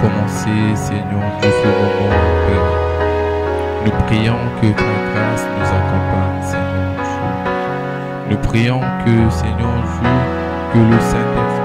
commencer, Seigneur Dieu, ce moment, Père. Nous prions que ta grâce nous accompagne, Seigneur Dieu. Nous prions que, Seigneur Dieu, que le Saint-Esprit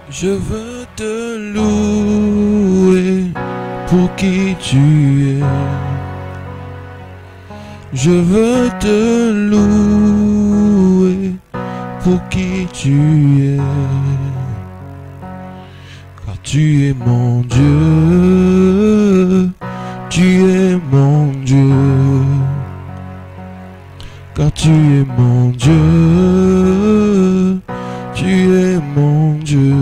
Je veux te louer pour qui tu es. Je veux te louer pour qui tu es. Car tu es mon Dieu, tu es mon Dieu. Car tu es mon Dieu, tu es mon Dieu.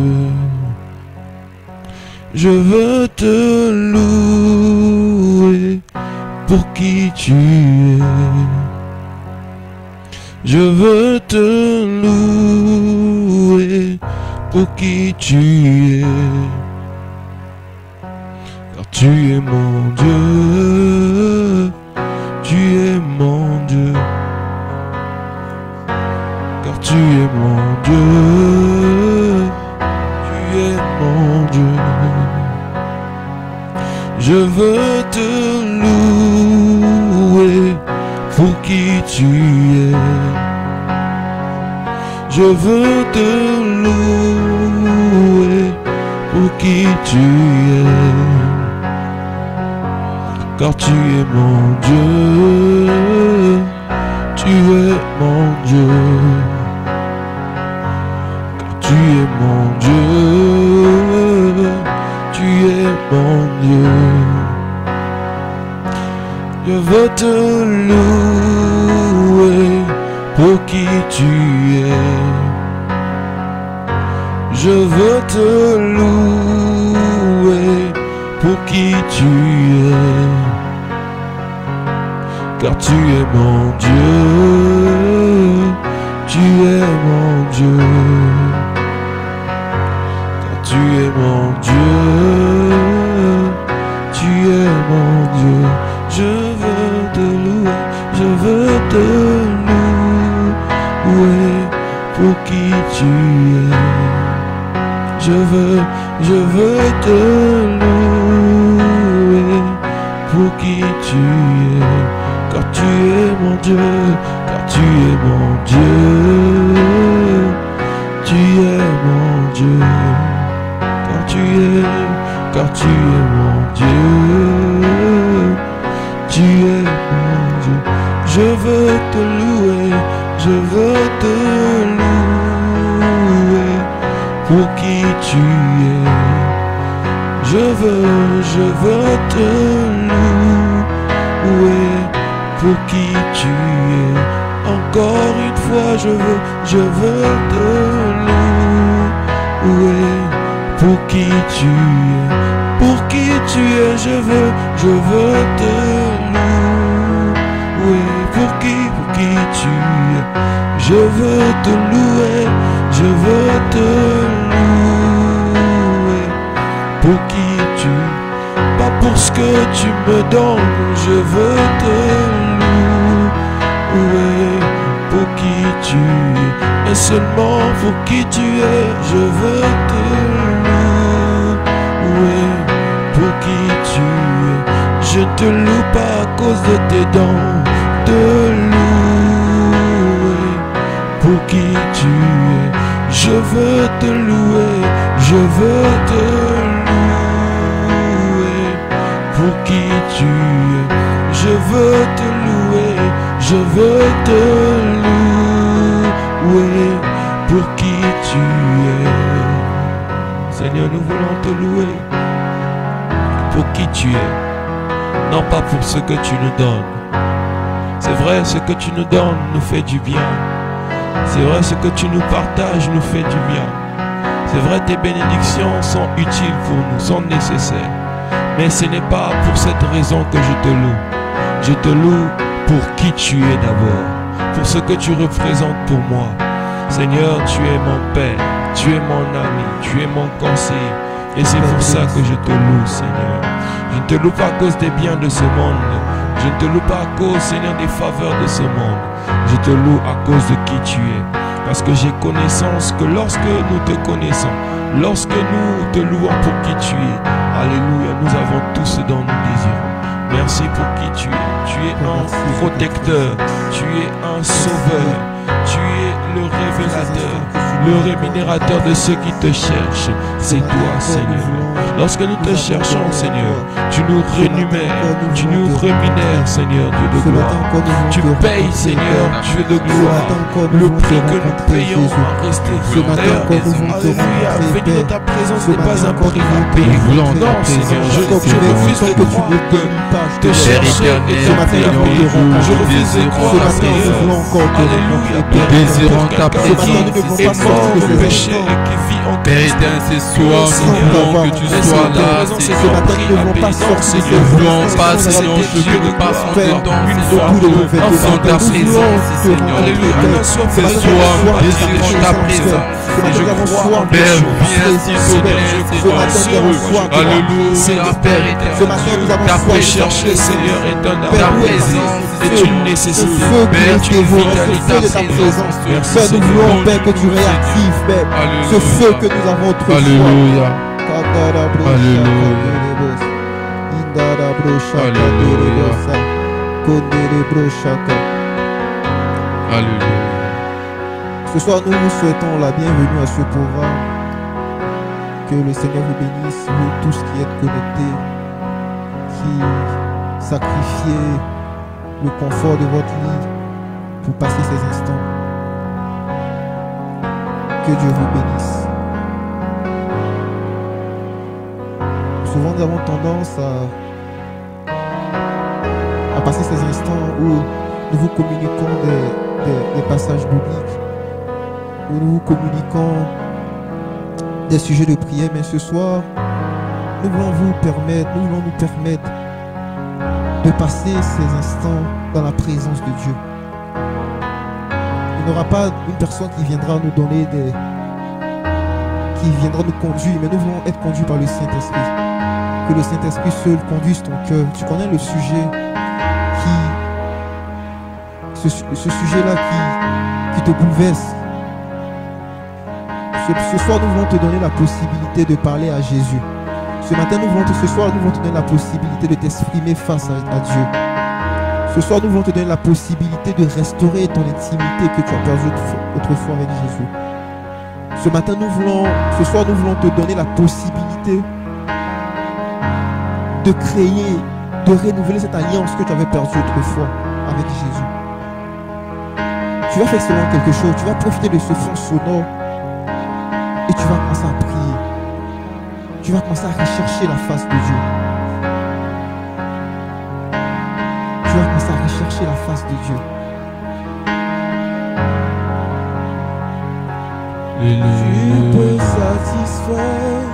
Je veux te louer pour qui tu es. Je veux te louer pour qui tu es. Car tu es mon Dieu, tu es mon Dieu. Car tu es mon Dieu, tu es mon Dieu. Je veux te louer pour qui tu es. Je veux te louer pour qui tu es. Car tu es mon Dieu, tu es mon Dieu. Car tu es mon Dieu, tu es mon Dieu. Je veux te louer pour qui tu es. Je veux te louer pour qui tu es. Car tu es mon Dieu, tu es mon Dieu. Car tu es mon Dieu, tu es mon Dieu. Je veux te louer, je veux te louer pour qui tu es. Je veux te louer pour qui tu es. Car tu es mon Dieu, car tu es mon Dieu. Tu es mon Dieu, car tu es mon Dieu. Tu es mon Dieu. Je veux te louer, je veux te louer pour qui tu es. Je veux te louer pour qui tu es. Encore une fois, je veux te louer pour qui tu es. Pour qui tu es, je veux te louer pour qui tu es. Je veux te louer, je veux te louer pour qui tu es. Pas pour ce que tu me donnes, je veux te louer pour qui tu es. Et seulement pour qui tu es, je veux te louer pour qui tu es. Je te loue pas à cause de tes dons, te louer pour qui tu es. Je veux te louer, je veux te louer pour qui tu es. Je veux te louer, je veux te louer pour qui tu es. Seigneur, nous voulons te louer pour qui tu es, non pas pour ce que tu nous donnes. C'est vrai, ce que tu nous donnes nous fait du bien. C'est vrai, ce que tu nous partages nous fait du bien. C'est vrai, tes bénédictions sont utiles pour nous, sont nécessaires. Mais ce n'est pas pour cette raison que je te loue. Je te loue pour qui tu es d'abord, pour ce que tu représentes pour moi. Seigneur, tu es mon Père, tu es mon ami, tu es mon conseiller. Et c'est pour ça que je te loue, Seigneur. Je ne te loue pas à cause des biens de ce monde. Je ne te loue pas à cause, Seigneur, des faveurs de ce monde. Je te loue à cause de qui tu es. Parce que j'ai connaissance que lorsque nous te connaissons, lorsque nous te louons pour qui tu es, alléluia, nous avons tout ce dont nous désirons. Merci pour qui tu es. Tu es un protecteur, tu es un sauveur, tu es le révélateur, Le rémunérateur de ceux qui te cherchent, c'est toi, Seigneur. Lorsque nous te cherchons, Seigneur, tu nous rémunères, tu nous rémunères, Seigneur, Dieu de gloire. Tu payes, Seigneur, Dieu de gloire, le prix que nous payons à rester sur terre. Alléluia, venir dans ta présence n'est pas un prix à payer. Non, Seigneur, je refuse de croire que te chercher est un prix à payer. Je refuse de croire, Seigneur, alléluia, nous désirons ta présence, qui est mort au péché et qui vit en Père éternel, ce soir, nous voulons que tu sois là, Seigneur. Nous ne voulons pas, Seigneur, que nous passons de temps, Seigneur, sans ta présence, Seigneur. Alléluia. Ce soir, nous désirons ta présence. Je crois, Père, viens s'il te plaît, Seigneur. Alléluia, Père éternel. Ta présence, Seigneur, est un ta présence est une nécessité. Père, tu vitalises ta présence. Père, nous voulons, Père, que tu réactives, Père, ce feu que nous avons autrefois. Alléluia. Alléluia. Ce soir, nous vous souhaitons la bienvenue à ce programme. Que le Seigneur vous bénisse, vous tous qui êtes connectés, qui sacrifiez le confort de votre lit pour passer ces instants. Que Dieu vous bénisse. Souvent, nous avons tendance à passer ces instants où nous vous communiquons des passages bibliques, où nous vous communiquons des sujets de prière, mais ce soir, nous voulons nous permettre de passer ces instants dans la présence de Dieu. Il n'y aura pas une personne qui viendra nous donner qui viendra nous conduire, mais nous voulons être conduits par le Saint-Esprit. Que le Saint-Esprit seul conduise ton cœur. Tu connais le sujet ce sujet-là qui te bouleverse. Ce soir, nous voulons te donner la possibilité de parler à Jésus. Ce soir, nous voulons te donner la possibilité de t'exprimer face à Dieu. Ce soir, nous voulons te donner la possibilité de restaurer ton intimité que tu as perdue autrefois avec Jésus. Ce soir, nous voulons te donner la possibilité de créer, de renouveler cette alliance que tu avais perdue autrefois avec Jésus. Tu vas faire seulement quelque chose, tu vas profiter de ce fond sonore et tu vas commencer à prier. Tu vas commencer à rechercher la face de Dieu. Tu vas commencer à rechercher la face de Dieu. Tu peux satisfaire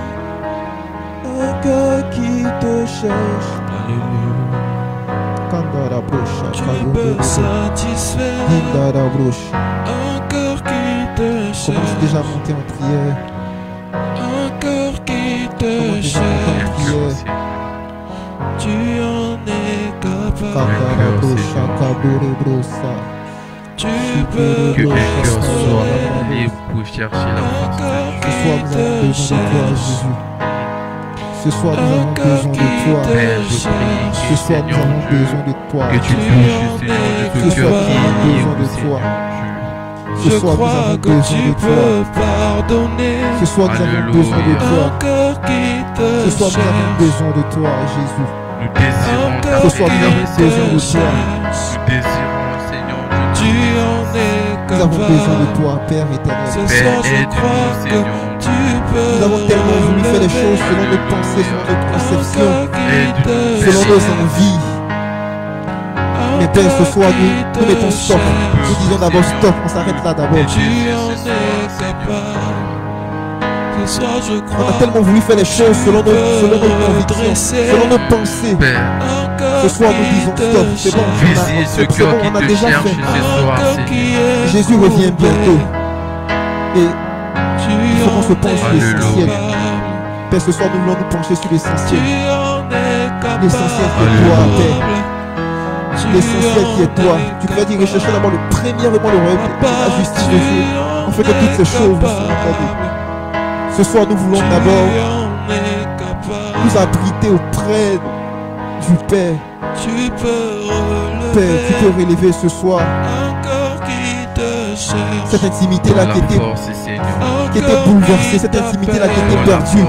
un cœur qui te cherche. Tu peux satisfaire un cœur qui te cherche. Commence déjà à monter en prière. Un cœur qui te cherche. Tu en es capable. Tu peux Que un cœur soit libre pour chercher la face de Dieu. Ce soir, nous avons besoin de toi, Jésus. Ce soir, nous avons besoin de toi. Que tu touches, Seigneur, Ce soir, nous avons besoin de toi. Ce Je soir, nous crois avons que besoin tu de toi. peux pardonner. Ce soir, nous avons Alléluia. besoin de toi. Un cœur qui te Ce soir, nous avons cherche. besoin de toi, Jésus. Nous désirons Un ta cœur Ce soir, nous qui avons te besoin de toi. cherche. Nous désirons, Seigneur, Tu en es Nous avons besoin de capable. toi, Père éternel. Ce Père, soir, je aide-nous, crois que Seigneur. tu peux. Nous avons tellement voulu faire les choses selon nos pensées, selon nos conceptions, selon nos envies. Mais Père, ce soir, nous mettons stop. Nous disons d'abord stop, on s'arrête là d'abord. Tu en es capable. Ce soir, je On crois a tellement voulu faire les choses selon nos convictions, selon nos pensées. Père, Ce soir, nous disons stop, c'est bon, visite ce c'est cœur bon, qui on a te déjà cherche fait. ce soir, Seigneur. Jésus revient bientôt. Et il faut qu'on se penche sur l'essentiel. Père, ce soir, nous voulons nous pencher sur l'essentiel. L'essentiel qui est toi, Père. L'essentiel qui est toi. Tu peux dire rechercher d'abord le premièrement le royaume de la justice de Dieu. En fait, que toutes ces choses nous sont accordées. Ce soir, nous voulons d'abord nous abriter auprès du Père. Père, tu peux relever ce soir Cette intimité-là qui était bouleversée, cette intimité-là qui était perdue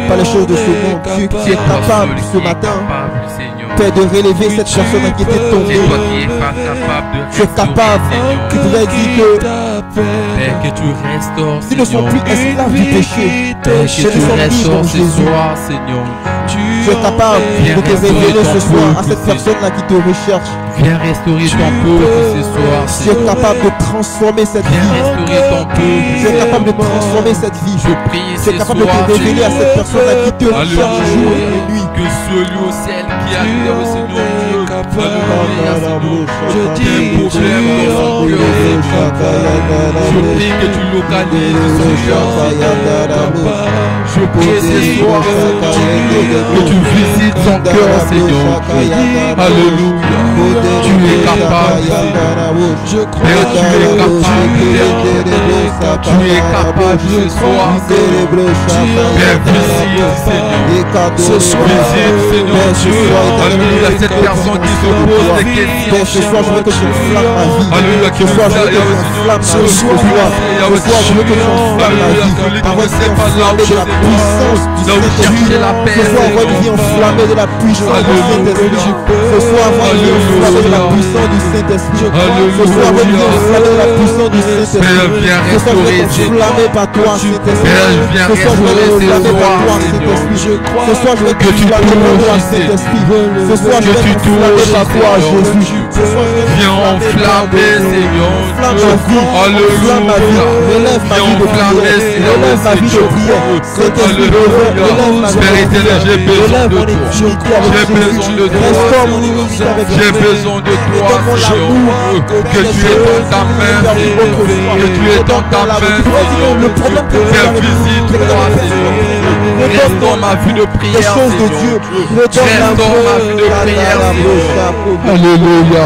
par les choses de ce monde. Tu es capable ce matin, Père, de relever cette personne qui était tombée. Tu es capable. Tu pourrais dire que tu restaures, ils ne sont plus esclaves du péché. Que tu restaures ce soir, Seigneur. Tu es capable de te révéler ce soir à cette personne-là qui te recherche. Viens restaurer ton peuple ce soir. Tu es capable de transformer cette vie. Viens restaurer ton peuple. Tu es capable de transformer cette vie. Je prie tu es capable de te révéler à cette personne-là qui te recherche jour et nuit. Que celui au ciel qui arrive au Seigneur Dieu, je dis problème dans son cœur. Je prie que tu localises son cœur. Je prie ce soir que tu visites son cœur, Seigneur. Alléluia. Tu es capable. Père, tu es capable. Tu es capable ce soir. Père, visite, Seigneur. Ce soir, visite, Seigneur Dieu. Alléluia, cette personne qui se pose des questions. Ce soir, je veux que tu flammes ma vie. Alléluia, Ce soir, je veux que tu flammes ma vie. Ce soir, je veux que tu flammes ma vie. Avec la puissance du Saint-Esprit. Ce soir, on va nous enflammer de la puissance du Saint-Esprit. Ce soir, on va nous enflammer de la puissance du Saint-Esprit. Ce soir, on va nous enflammer de la puissance du Saint-Esprit. Ce soir, je vais t'enflammer par toi, Saint-Esprit. Ce soir, je vais t'enflammer par toi, Saint-Esprit. Ce soir, je vais t'enflammer par toi, Saint-Esprit. Ce soir, je vais t'enflammer par toi, Jésus. Viens enflammer, Seigneur. Alléluia. Relève ma vie de prière. Relève ma vie de prière. Saint-Esprit, relève ma vie de prière. J'ai besoin de toi. J'ai besoin de toi. J'ai besoin de toi, Seigneur. Que tu es dans ta main, que tu es dans ta main, Seigneur. Viens visite-moi, Seigneur. Restaure ma vie de prière, Seigneur. Restaure ma vie de prière, Seigneur. Alléluia.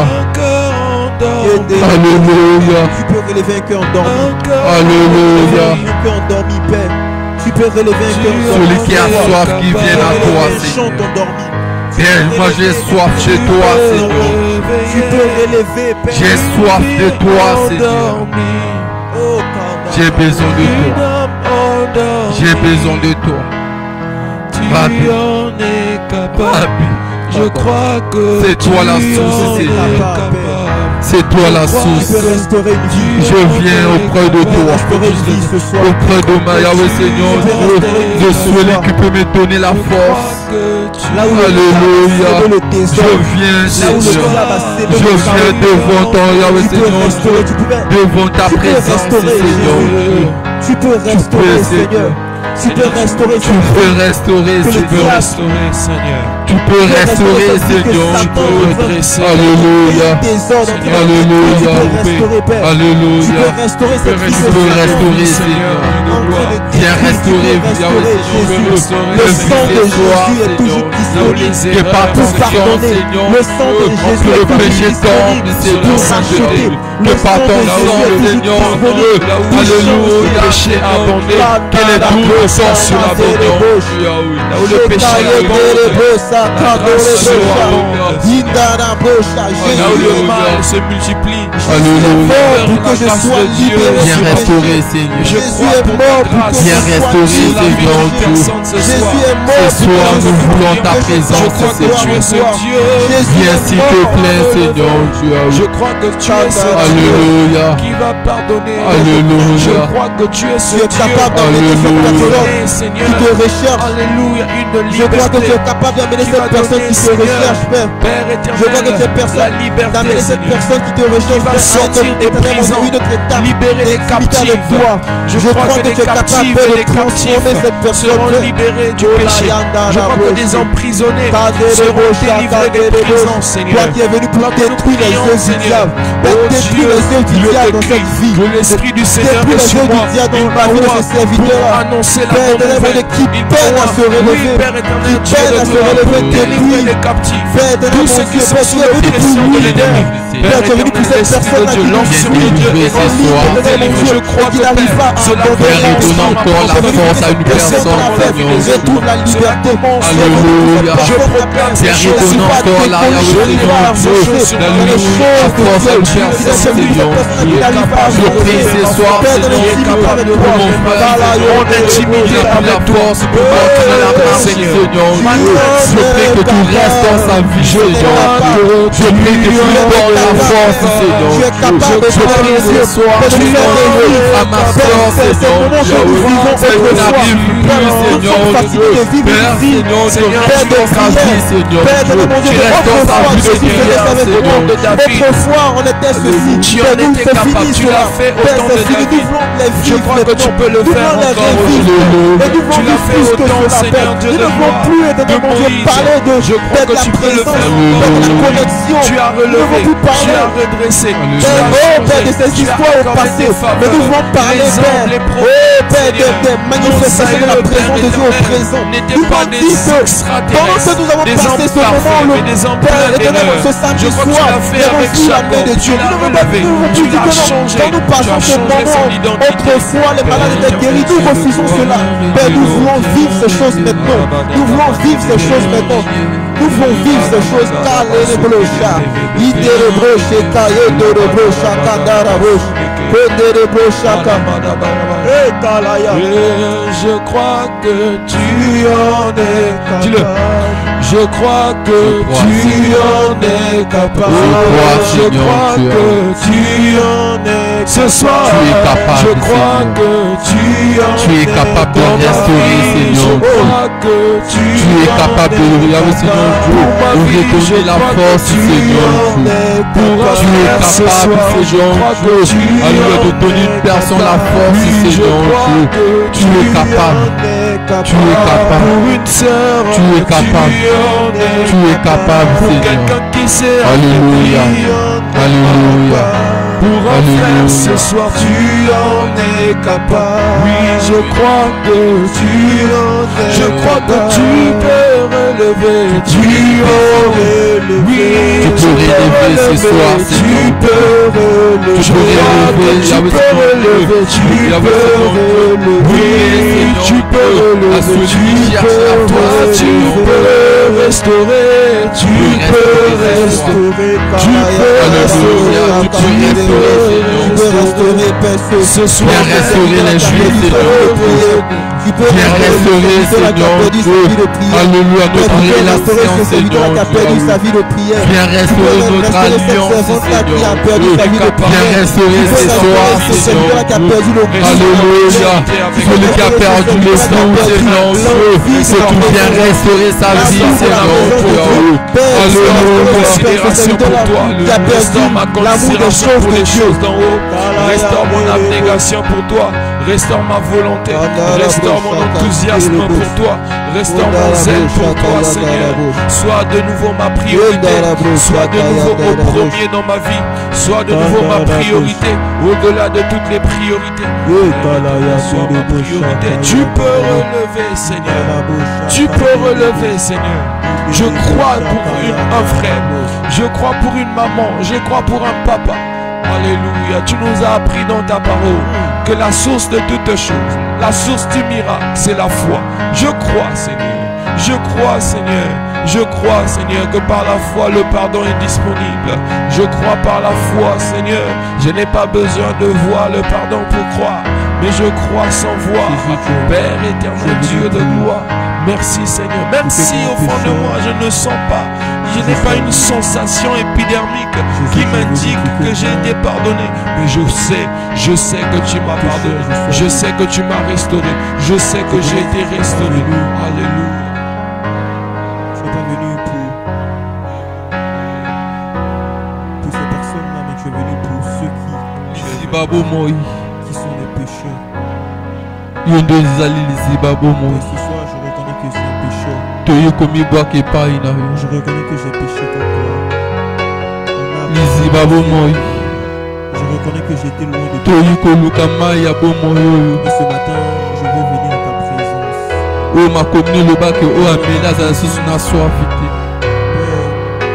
Alléluia. Tu peux relever un cœur endormi. Alléluia. Un cœur endormi, Père. Tu peux relever un cœur endormi. Celui qui a soif, qui vienne à toi, Seigneur. Père, moi j'ai soif chez toi, Seigneur. Tu peux relever, Père. J'ai soif de toi, Seigneur. J'ai besoin de toi. J'ai besoin de toi. Rabbi, je crois que c'est toi la source, Seigneur. C'est toi la source. Je viens auprès de toi, auprès de ma Yahweh, Seigneur, de celui qui peut me donner la force. Alléluia. Je viens, Seigneur. Je viens devant ton Yahweh, Seigneur, devant ta présence, Seigneur. Tu peux restaurer, Seigneur. Tu peux restaurer, tu peux restaurer, Seigneur. Tu peux restaurer, Seigneur. Tu peux redresser. Alléluia. Alléluia. Alléluia. Tu peux restaurer, Seigneur. Viens restaurer, Seigneur. Le sang de Jésus est toujours disponible. Que par ton sang, Seigneur, le sang de Jésus le péché tombe, Seigneur. Que par ton sang, Seigneur, alléluia, péché abandonné. Quel est tout le sang sur l'abandon? Là où le péché est là où le mal se multiplie. Alléluia. Pour que je sois libéré. Viens restaurer, Seigneur. Jésus est mort pour que viens restaurer, Seigneur. Jésus est mort. Ce soir, nous voulons ta présence, Seigneur. Viens, s'il te plaît, Seigneur. Je crois que tu es ce Alléluia. qui va pardonner. Alléluia. Je crois que tu es ce capable d'amener cette personne qui te recherche. Alléluia. Je crois que tu es capable d'amener cette personne qui te recherche, Père. Je crois que tu es personne d'amener cette personne qui te recherche, va sortir des prisons, libérer les captifs. Je crois que tu es capable de transformer cette personne, seront libérés du péché. Je crois que des emprisonnés seront délivrés des prisons, Seigneur. Toi qui es venu pour détruire les yeux du diable, détruire les yeux du diable dans cette vie. Que l'Esprit du Seigneur détruire est les sur yeux moi. du diable dans la vie de ses serviteurs. Annoncer la Père bonne nouvelle. qui peine à se relever, Père éternel, qui peine à se relever, délivrer les captifs. Père Tous ceux qui sont sous l'oppression de l'ennemi. Père, tu es venu pour cette personne qui l'homme sur Dieu, je crois que Père, redonne encore la force à une personne, Seigneur. retrouve la liberté, mon Alléluia. je proclame Père, redonne encore la force à une personne, Seigneur. Je prie ce soir, Seigneur, on intimide la force pour votre la Seigneur. Je prie que tu restes dans sa vie, Seigneur. Je prie que tu donnes la force, Seigneur. Je prie ce soir, Seigneur, à ma soeur, Seigneur. Elle n'arrive plus, Seigneur. Père, Seigneur, tu restes dans sa vie, Seigneur. Tu restes dans sa vie, Seigneur. Autrefois, on était ceci. Tu en étais capable, tu l'as fait autant de David. Je crois que tu peux le faire encore aujourd'hui. Tu l'as fait autant, Seigneur Dieu de gloire, de Moïse. Je crois que tu peux le faire encore. Tu as relevé, tu as redressé. Oh Père de ces histoires au passé, mais nous voulons parler, Père. Oh Père des manifestations de la présence de Dieu au présent. Nous voulons dire que pendant que nous avons passé ce moment, Père, étonnellement, ce samedi soir, nous avons vu la main de Dieu. Nous ne voulons plus dire que non, quand nous passons ce moment, autrefois les malades étaient guéris, nous refusons cela. Père, nous voulons vivre ces choses maintenant. Nous voulons vivre ces choses maintenant. Nous voulons vivre ces choses. Je crois que tu en es. Dis-le. Je crois que tu en es capable. Je crois que tu en es. Ce soir, je crois que tu es capable de restaurer, Seigneur. Tu es capable de redonner la force, Seigneur. Tu es capable, Seigneur, alors de donner une personne la force, Seigneur. Tu es capable. Tu es capable. Tu es capable. Tu es capable, Seigneur. Alléluia. Alléluia. Pour un frère ce soir, tu en es capable. Oui, je crois que tu en es. Je crois que tu peux relever. Tu peux relever. Tu peux relever ce soir, tu peux relever. Je crois que tu peux relever. Tu peux relever. Oui, tu peux relever. Tu peux restaurer. Tu peux restaurer. Tu peux restaurer. Ce soir, viens restaurer les Juifs, Seigneur. Viens restaurer, Seigneur. Alléluia, notre relation, Seigneur. Viens restaurer notre alliance, Seigneur. Viens restaurer ce soir, Seigneur. Alléluia. Celui qui a perdu l'époux, Seigneur. Que tu viens restaurer sa vie, Seigneur. Alléluia. Considération pour toi. Restaure ma considération pour les choses d'en haut. Restaure mon abnégation pour toi. Restaure ma volonté. Restaure mon enthousiasme pour toi. Restaure mon zèle pour toi, Seigneur. Sois de nouveau ma priorité. Sois de nouveau au premier dans ma vie. Sois de nouveau ma priorité. Au-delà de toutes les priorités. Sois ma priorité. Tu peux relever, Seigneur. Tu peux relever, Seigneur. Je crois pour un frère. Je crois pour une maman. Je crois pour un papa. Alléluia. Tu nous as appris dans ta parole que la source de toutes choses, la source du miracle, c'est la foi. Je crois, Seigneur. Je crois, Seigneur. Je crois, Seigneur, que par la foi, le pardon est disponible. Je crois par la foi, Seigneur. Je n'ai pas besoin de voir le pardon pour croire, mais je crois sans voir. Père éternel, Dieu de gloire, merci, Seigneur. Même si au fond de moi, je ne sens pas, je n'ai pas une sensation épidermique qui m'indique que j'ai été pardonné. Mais je sais que tu m'as pardonné. Je sais que tu m'as restauré. Je sais que j'ai été restauré. Alléluia. Je suis pas venu pour ces personnes-là, mais je suis venu pour ceux qui sont des pécheurs. Et ce soir, je reconnais que c'est un pécheur. Je reconnais que j'ai péché contre toi. Je reconnais que j'étais loin de toi. Et ce matin, je veux venir à ta présence. Oh ma commune le bac oh amena za sous na soif. Père,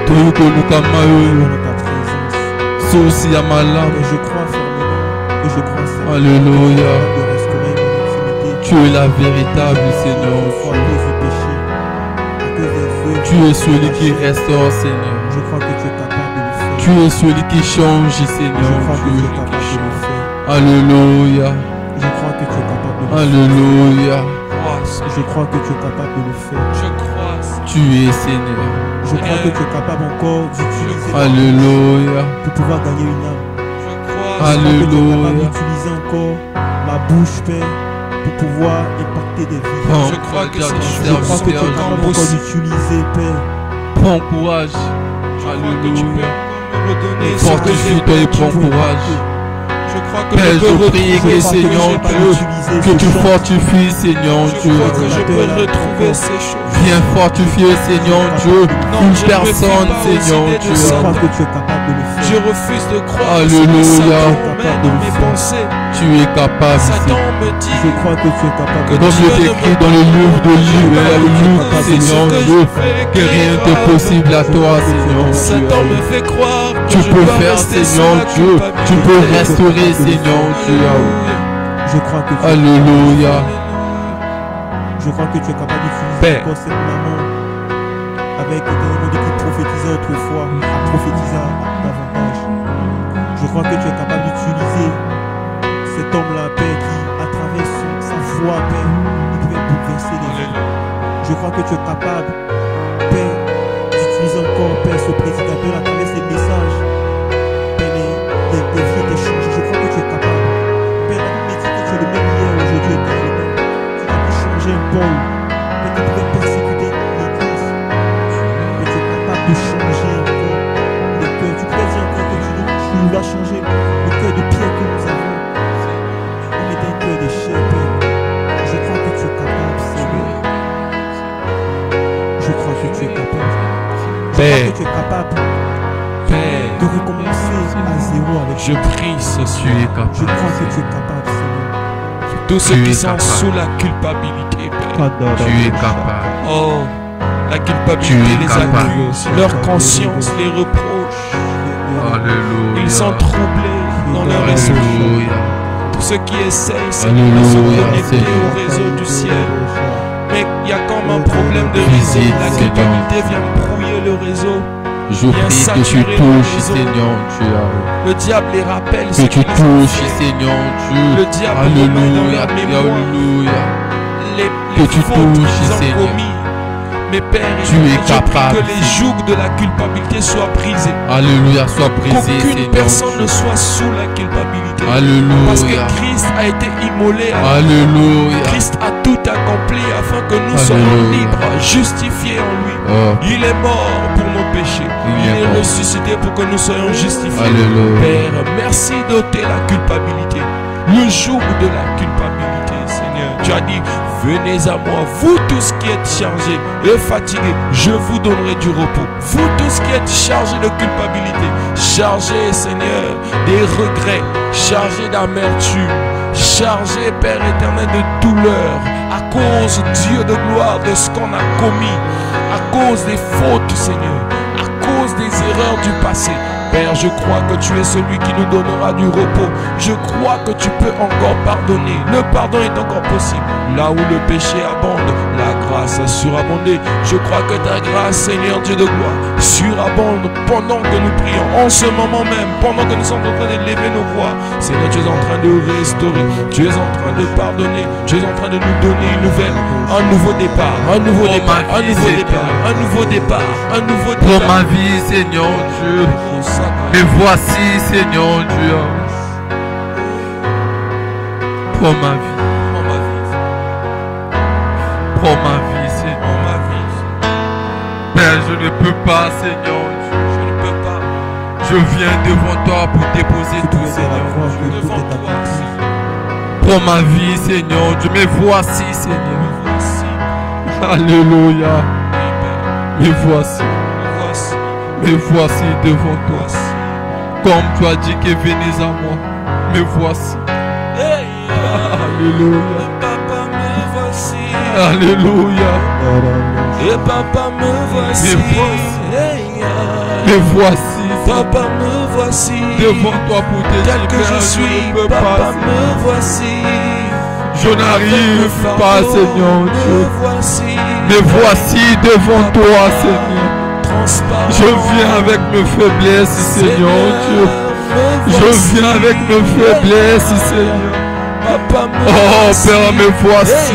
Toyuko lukama yo. dans ta présence. source à ma lame. Je crois fermement et je crois sincèrement. Alléluia. De restaurer mon intimité. Tu es la véritable, Seigneur. À cause du péché, à cause des œuvres. Tu es celui qui restaure, Seigneur. Je crois que tu es capable de le faire. Tu es celui qui change, Seigneur. Je crois que tu es capable de le faire. Alléluia. Je crois que tu es capable de le faire. Alléluia. Je crois que tu es capable de le faire. Je crois. Tu es, Seigneur. Je crois que tu es capable encore d'utiliser Alléluia. pour pouvoir gagner une âme. Je crois. Je crois que tu es capable Alléluia. d'utiliser encore ma bouche, Père, pour pouvoir impacter des vies. Je crois que c'est Je crois que tu es capable encore d'utiliser, Père. Prends courage. Que tu peux Alléluia. me donner ce que Fortifie-toi et prends courage. Je crois que Père, je peux je prie retrouver que ce Seigneur j'ai Dieu, perdu. que tu fortifies, Seigneur Je Dieu. crois que je peux retrouver ces choses. Viens fortifier, Seigneur Dieu, une personne, Seigneur Je Dieu. crois que tu es capable de le faire. Je refuse de croire Alléluia. que Satan mène dans mes pensées. Tu es capable, Satan Seigneur. me dit Je crois que tu es capable de le Comme faire. il est écrit dans le livre de Luc, Seigneur Dieu, que rien n'est possible à toi, Seigneur Satan me Dieu. fait croire que Tu je peux dois faire, rester Seigneur sous la Dieu, tu peux culpabilité. restaurer, Seigneur Dieu. Je crois que tu Alléluia. Je crois que tu es capable d'utiliser Père. encore cette maman avec des moments de qui prophétisait autrefois à prophétiser davantage. Je crois que tu es capable d'utiliser cet homme-là, Père, qui, à travers sa voix, Père, il pouvait bouleverser les vies. Je crois que tu es capable, Père, d'utiliser encore, Père, ce prédicateur à travers ses messages. Père, les vies étaient changées. Je crois que tu es capable. Père, la Bible dit que tu es le même hier, aujourd'hui, éternellement. Tu as pu changer un Paul, mais tu pouvais persécuter l'Église. Mais tu es capable de changer encore le cœur. Tu pouvais dire encore que tu nous as changé le cœur de pierre que nous avons. On était un cœur de chair, Père. Je crois que tu es capable, Seigneur. Je crois que tu es capable. Je crois que tu es capable Père, de recommencer à zéro avec je prie ce Tu soir. es Je crois capable. que tu es capable, Seigneur. Tous ceux Tu qui es sont capable. sous la culpabilité, Père. Tu es capable. Oh, la Tu culpabilité es les capable. accuse, leur conscience les reproche. Alléluia. Ils sont troublés dans leur esprit. Alléluia. Tous ceux qui essayent, Seigneur, de se Alléluia, connecter Seigneur. au réseau du ciel. Mais il y a comme un problème de réseau. Visite, La Seigneur. culpabilité vient brouiller le réseau. Je Viens prie que tu saturer le touches, réseau. Seigneur Dieu. Le diable les rappelle Que ce tu qu'ils ont touches, fait. Seigneur Dieu. Le diable remet dans Alléluia. leur mémoire Alléluia. les Que tu fautes touches, qu'ils ont Seigneur. commis. Mais Père, Tu es je prie capable, que les Seigneur. jougs de la culpabilité soient brisés. Alléluia. Sois brisé, Qu'aucune Seigneur personne ne Dieu. soit sous la culpabilité. Parce Alléluia. que Christ a été immolé à Alléluia. Christ a tout accompli afin que nous soyons Alléluia. libres, justifiés en lui. Oh, Il est mort pour nos péchés. Il est Il est mort. ressuscité pour que nous soyons justifiés. Alléluia. Père, merci d'ôter la culpabilité. Le joug de la culpabilité, Seigneur. Tu as dit, venez à moi, vous tous qui êtes chargés et fatigués, je vous donnerai du repos. Vous tous qui êtes chargés de culpabilité, chargés, Seigneur, des regrets, chargés d'amertume, chargés, Père éternel, de douleur, à cause, Dieu de gloire, de ce qu'on a commis, à cause des fautes, Seigneur, à cause des erreurs du passé. Père, je crois que tu es celui qui nous donnera du repos. Je crois que tu peux encore pardonner. Le pardon est encore possible. Là où le péché abonde, la grâce a surabondé. Je crois que ta grâce, Seigneur Dieu de gloire, surabonde pendant que nous prions. En ce moment même, pendant que nous sommes en train d'élever nos voix. Seigneur, tu es en train de restaurer. Tu es en train de pardonner. Tu es en train de nous donner une nouvelle, un nouveau départ, un nouveau départ, un nouveau départ, un nouveau départ, un nouveau pour départ. ma vie, Seigneur Dieu. Me voici, Seigneur Dieu. Pour ma vie. Pour ma vie, Seigneur. Père, je ne peux pas, Seigneur Dieu. Je ne peux pas. Je viens devant toi pour déposer tout, Seigneur. Devant toi, Pour ma vie, Seigneur Dieu. Me voici, Seigneur. voici. Alléluia. Oui, Père. Me voici. Voici. Me voici devant toi. Voici. Comme tu as dit que venez à moi. Me voici. Hey, Alléluia. papa, me voici. Alléluia. Et papa, me voici. Me voici. Hey, Me voici, Papa, me voici. Devant toi pour te Tel dire, que Père, je suis, ne peux Papa, pas. me voici. Je n'arrive pas, Seigneur Dieu. Me voici. Me voici devant toi, Seigneur. Transparent. Je viens avec mes faiblesses, Seigneur Dieu. Je viens avec mes faiblesses, Seigneur. Papa, me Oh voici. Père, me voici.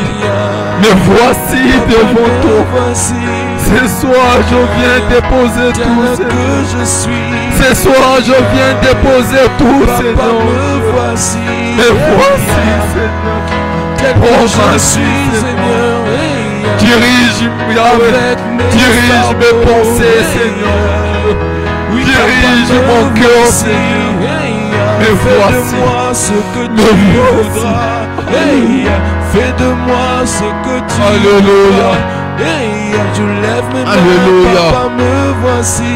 Me voici devant toi. Ce soir, je viens déposer tout, Tel que Seigneur. je suis. Ce soir, je viens déposer tout, Papa, Seigneur. me voici. Me voici, Seigneur. Tel Oh, que je merci, suis, Seigneur. Dirige, Yahweh. Avec mes Dirige mes fardeaux. pensées, Seigneur Dieu. Oui, Dirige Papa, mon me cœur, voici. Seigneur. Hey, Me fais voici. de moi ce que Me tu voici. voudras. Hey, fais de moi ce que tu Alléluia. voudras. Hey, je lève mes mains, Alléluia. Papa, me voici.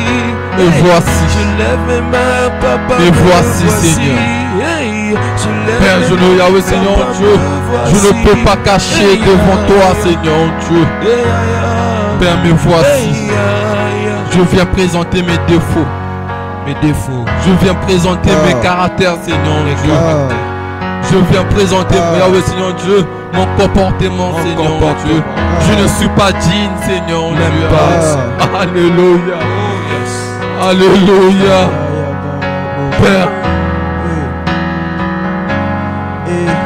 Me Hey, voici. je lève mes mains, Papa, Me voici, Seigneur. Hey, je lève Père, mes je mains, ne, Yahweh, Seigneur Papa, Dieu, me je ne voici. peux pas cacher Hey, devant toi, Seigneur Dieu. Père, me voici. Je viens présenter mes défauts. Mes défauts. Je viens présenter mes caractères, Seigneur Dieu. Je viens présenter, Yahweh, Seigneur Dieu, mon comportement, Seigneur Dieu. Je ne suis pas digne, Seigneur Dieu. Alléluia. Alléluia. Père.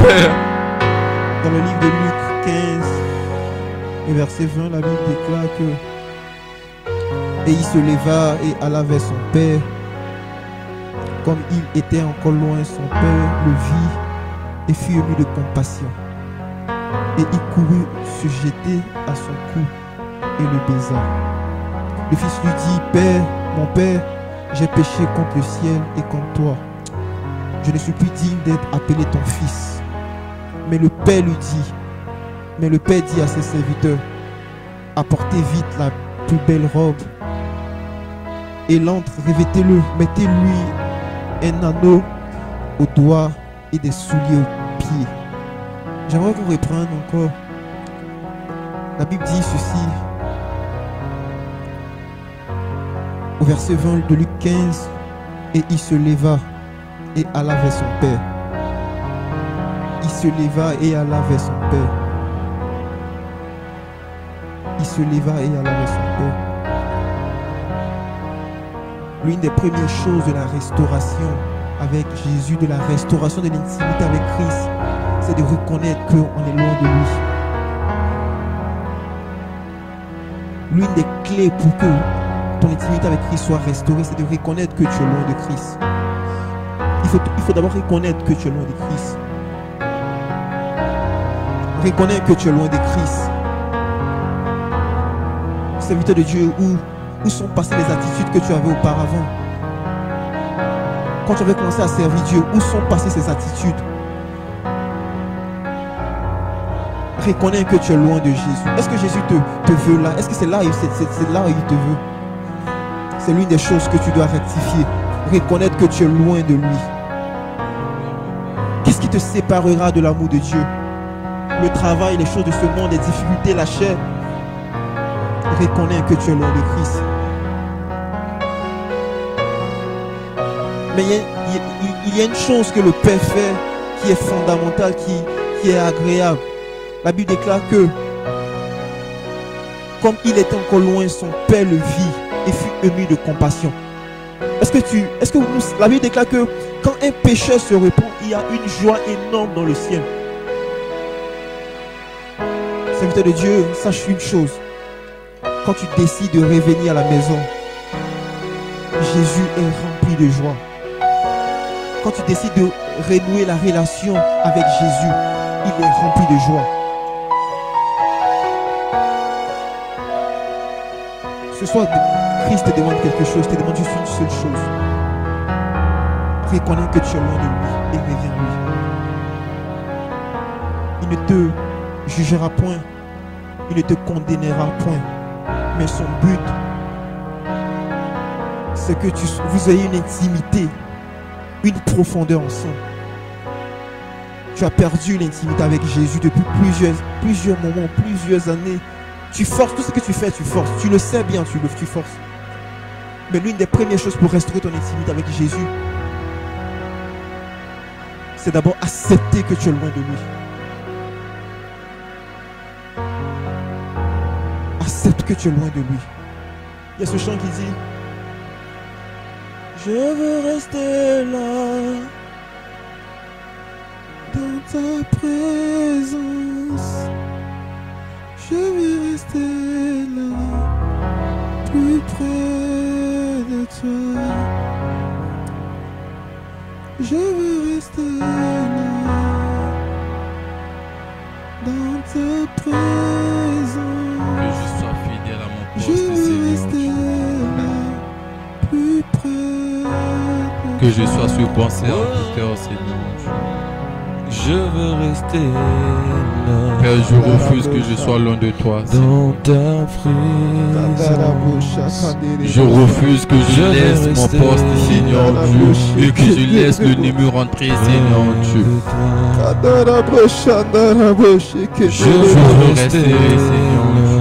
Père. Dans le livre de Luc 15, et verset 20, la Bible déclare que et il se leva et alla vers son père. Comme il était encore loin, son père le vit et fut ému de compassion. Et il courut se jeter à son cou et le baisa. Le fils lui dit, Père, mon père, j'ai péché contre le ciel et contre toi. Je ne suis plus digne d'être appelé ton fils. Mais le père dit à ses serviteurs, apportez vite la plus belle robe et l'antre, revêtez-le, mettez-lui un anneau au doigt et des souliers aux pieds. J'aimerais qu'on reprenne encore. La Bible dit ceci au verset 20 de Luc 15, et il se leva et alla vers son père. Il se leva et alla vers son père. Il se leva et alla vers son père. L'une des premières choses de la restauration avec Jésus, de la restauration de l'intimité avec Christ, c'est de reconnaître qu'on est loin de lui. L'une des clés pour que ton intimité avec Christ soit restaurée, c'est de reconnaître que tu es loin de Christ. Il faut d'abord reconnaître que tu es loin de Christ. Reconnais que tu es loin de Christ. Serviteur de Dieu, où sont passées les attitudes que tu avais auparavant? Quand tu avais commencé à servir Dieu, où sont passées ces attitudes? Reconnais que tu es loin de Jésus. Est-ce que Jésus te veut là? Est-ce que c'est là où il te veut? C'est l'une des choses que tu dois rectifier. Reconnaître que tu es loin de lui. Qu'est-ce qui te séparera de l'amour de Dieu? Le travail, les choses de ce monde, les difficultés, la chair. Reconnais que tu es loin de Christ. Mais il y a une chose que le Père fait qui est fondamentale, qui est agréable. La Bible déclare que comme il était encore loin, son Père le vit et fut ému de compassion. La Bible déclare que quand un pécheur se repent, il y a une joie énorme dans le ciel. Serviteur de Dieu, sache une chose. Quand tu décides de revenir à la maison, Jésus est rempli de joie. Quand tu décides de renouer la relation avec Jésus, il est rempli de joie. Ce soir, Christ te demande quelque chose, te demande juste une seule chose. Reconnais que tu es loin de lui et reviens à lui. Il ne te jugera point, il ne te condamnera point. Mais son but, c'est que vous ayez une intimité, une profondeur ensemble. Tu as perdu l'intimité avec Jésus depuis plusieurs moments, plusieurs années. Tu forces tout ce que tu fais, tu forces. Tu le sais bien, tu forces. Mais l'une des premières choses pour restaurer ton intimité avec Jésus, c'est d'abord accepter que tu es loin de lui. Accepte que tu es loin de lui. Il y a ce chant qui dit: je veux rester là, dans ta présence. Je veux rester là, plus près de toi. Je veux rester là, dans ta présence. Que je sois fidèle à mon Je poste, veux Seigneur rester Dieu. là, plus près de Que je sois ce bon serviteur, Seigneur Dieu. Je veux rester là. Père, je refuse que je sois loin de toi, Seigneur. Dans ta présence. Je refuse que je laisse mon poste, Seigneur Dieu, et que je laisse le numéro entrer, Seigneur Dieu. Je veux rester, Seigneur Dieu.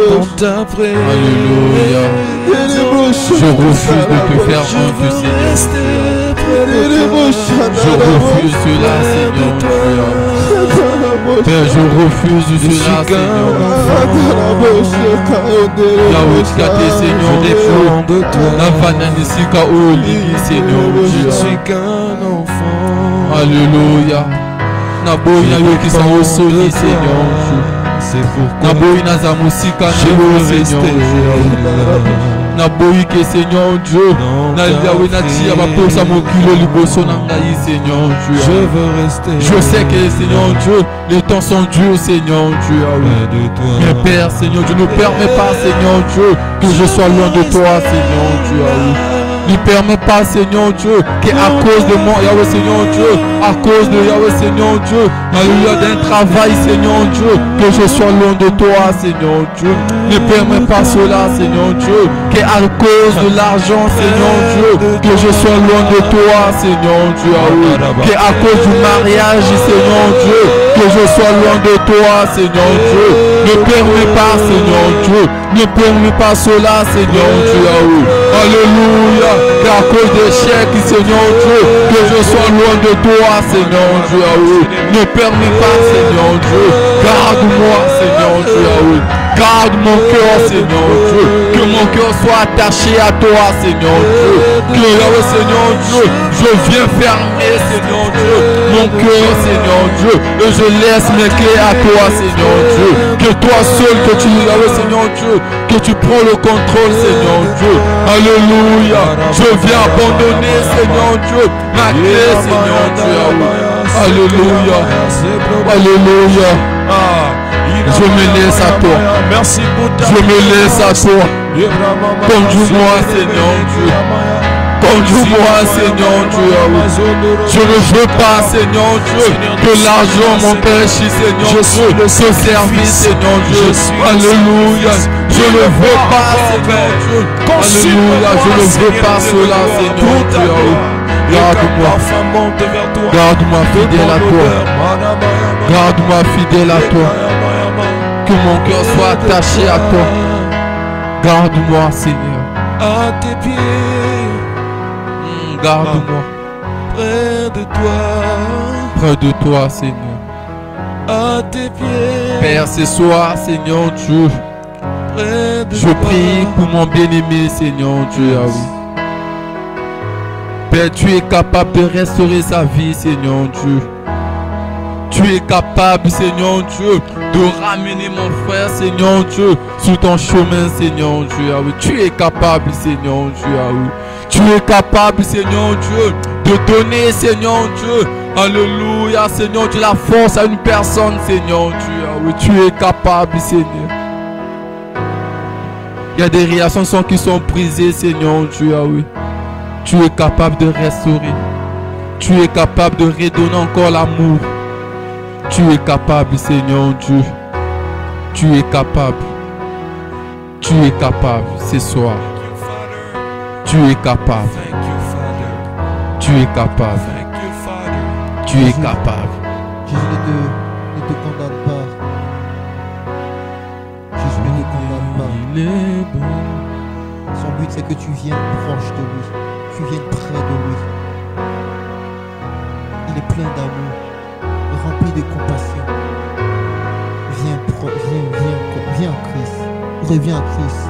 Dans ta présence. Alléluia. Je refuse de te faire honte, Seigneur. Je refuse cela, Seigneur Dieu. Père, je refuse cela, Seigneur. Yahweh, Tkate, Seigneur, des flots de toi. Nafananisika, oh, Lili, Seigneur Je Dieu. suis qu'un enfant. Alléluia. Naboyi na yo kisa yo soli, Seigneur Dieu. C'est pourquoi Naboyi na zamusika je na yo, veux Seigneur rester Dieu. là. Naboyi ke Seigneur Dieu. Na Yahweh na tia baposa mokilo liboso na ngai, Seigneur Je Dieu. veux rester. Je sais que Seigneur Dieu, les temps sont durs, Seigneur Dieu. Ah oui. près de toi. Mais Père, Seigneur Dieu, ne permets pas, Seigneur Dieu, que je sois loin de toi, Seigneur Dieu. Ah oui. Ne permets pas, Seigneur Dieu, qu'à cause de moi, Yahweh Seigneur Dieu, à cause de Yahweh Seigneur Dieu, alléluia, d'un travail, Seigneur Dieu, que je sois loin de toi, Seigneur Dieu. Ne permets pas cela, Seigneur Dieu, qu'à cause de l'argent, Seigneur Dieu, que je sois loin de toi, Seigneur Dieu. Ah oui. Qu'à cause du mariage, Seigneur Dieu, que je sois loin de toi, Seigneur Dieu. Ne permets pas, Seigneur Dieu, ne permets pas cela, Seigneur Dieu. Ah oui. Alléluia. Qu'à cause des chèques, Seigneur Dieu, que je sois loin de toi, Seigneur Dieu. Ah oui. Ne permets pas, Seigneur Dieu. Garde-moi, Seigneur Dieu. Ah oui. Garde mon cœur, Seigneur Dieu. Que mon cœur soit attaché à toi, Seigneur Dieu. Que Yahweh, Seigneur Dieu, je viens fermer, Seigneur Dieu, mon cœur, Seigneur Dieu. Et je laisse mes clés à toi, Seigneur Dieu. Que toi seul, que tu, Yahweh, Seigneur Dieu, que tu prends le contrôle, Seigneur Dieu. Alléluia. Je viens abandonner, Seigneur Dieu, ma clé, Seigneur Dieu. Alléluia. Alléluia. Je me laisse à toi. Merci pour ta Je me laisse à toi. Conduis-moi, Seigneur Dieu. Conduis-moi, Seigneur Dieu. Je ne veux pas, Seigneur Dieu, que l'argent m'empêche, Seigneur Dieu, ce service, Seigneur Dieu. Alléluia. Je ne veux pas, Seigneur Dieu. Alléluia. Je ne veux pas cela, Seigneur Dieu. Garde-moi. Garde-moi fidèle à toi. Garde-moi fidèle à toi. Que mon cœur soit attaché à toi. Garde-moi, Seigneur. à tes pieds. Garde-moi. Près de toi. Près de toi, Seigneur. À tes pieds. Père, ce soir, Seigneur Dieu, Près de je toi. prie pour mon bien-aimé, Seigneur Dieu. Ah oui. Père, tu es capable de restaurer sa vie, Seigneur Dieu. Tu es capable, Seigneur Dieu, de ramener mon frère, Seigneur Dieu, sur ton chemin, Seigneur Dieu. Ah oui. Tu es capable, Seigneur Dieu. Ah oui. Tu es capable, Seigneur Dieu, de donner, Seigneur Dieu, alléluia, Seigneur Dieu, la force à une personne, Seigneur Dieu. Ah oui. Tu es capable, Seigneur. Il y a des relations qui sont brisées, Seigneur Dieu. Ah oui. Tu es capable de restaurer. Tu es capable de redonner encore l'amour. Tu es capable, Seigneur Dieu. Tu es capable. Tu es capable ce soir. Tu es capable. Thank you, Father. Tu es capable. Thank you, Father. Tu es capable. Jésus ne te condamne pas. Jésus ne te condamne pas. Il est bon. Son but, c'est que tu viennes proche de lui. Tu viennes près de lui. Il est plein d'amour, rempli de compassion. Viens à Christ. Reviens à Christ.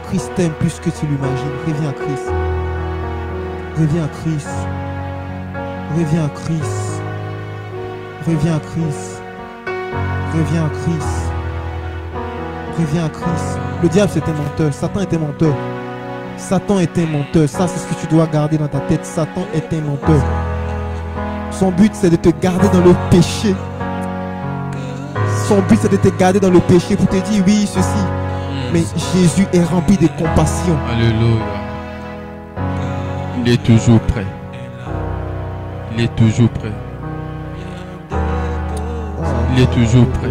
Christ t'aime plus que tu l'imagines. Reviens à Christ. Reviens à Christ. Reviens à Christ. Reviens à Christ. Reviens à Christ. Reviens à Christ. Le diable c'est un menteur. Satan est un menteur. Satan est un menteur. Ça c'est ce que tu dois garder dans ta tête. Satan est un menteur. Son but c'est de te garder dans le péché. Son but c'est de te garder dans le péché pour te dire oui ceci. Mais Jésus est rempli de compassion. Alléluia. Il est toujours prêt. Il est toujours prêt. Il est toujours prêt.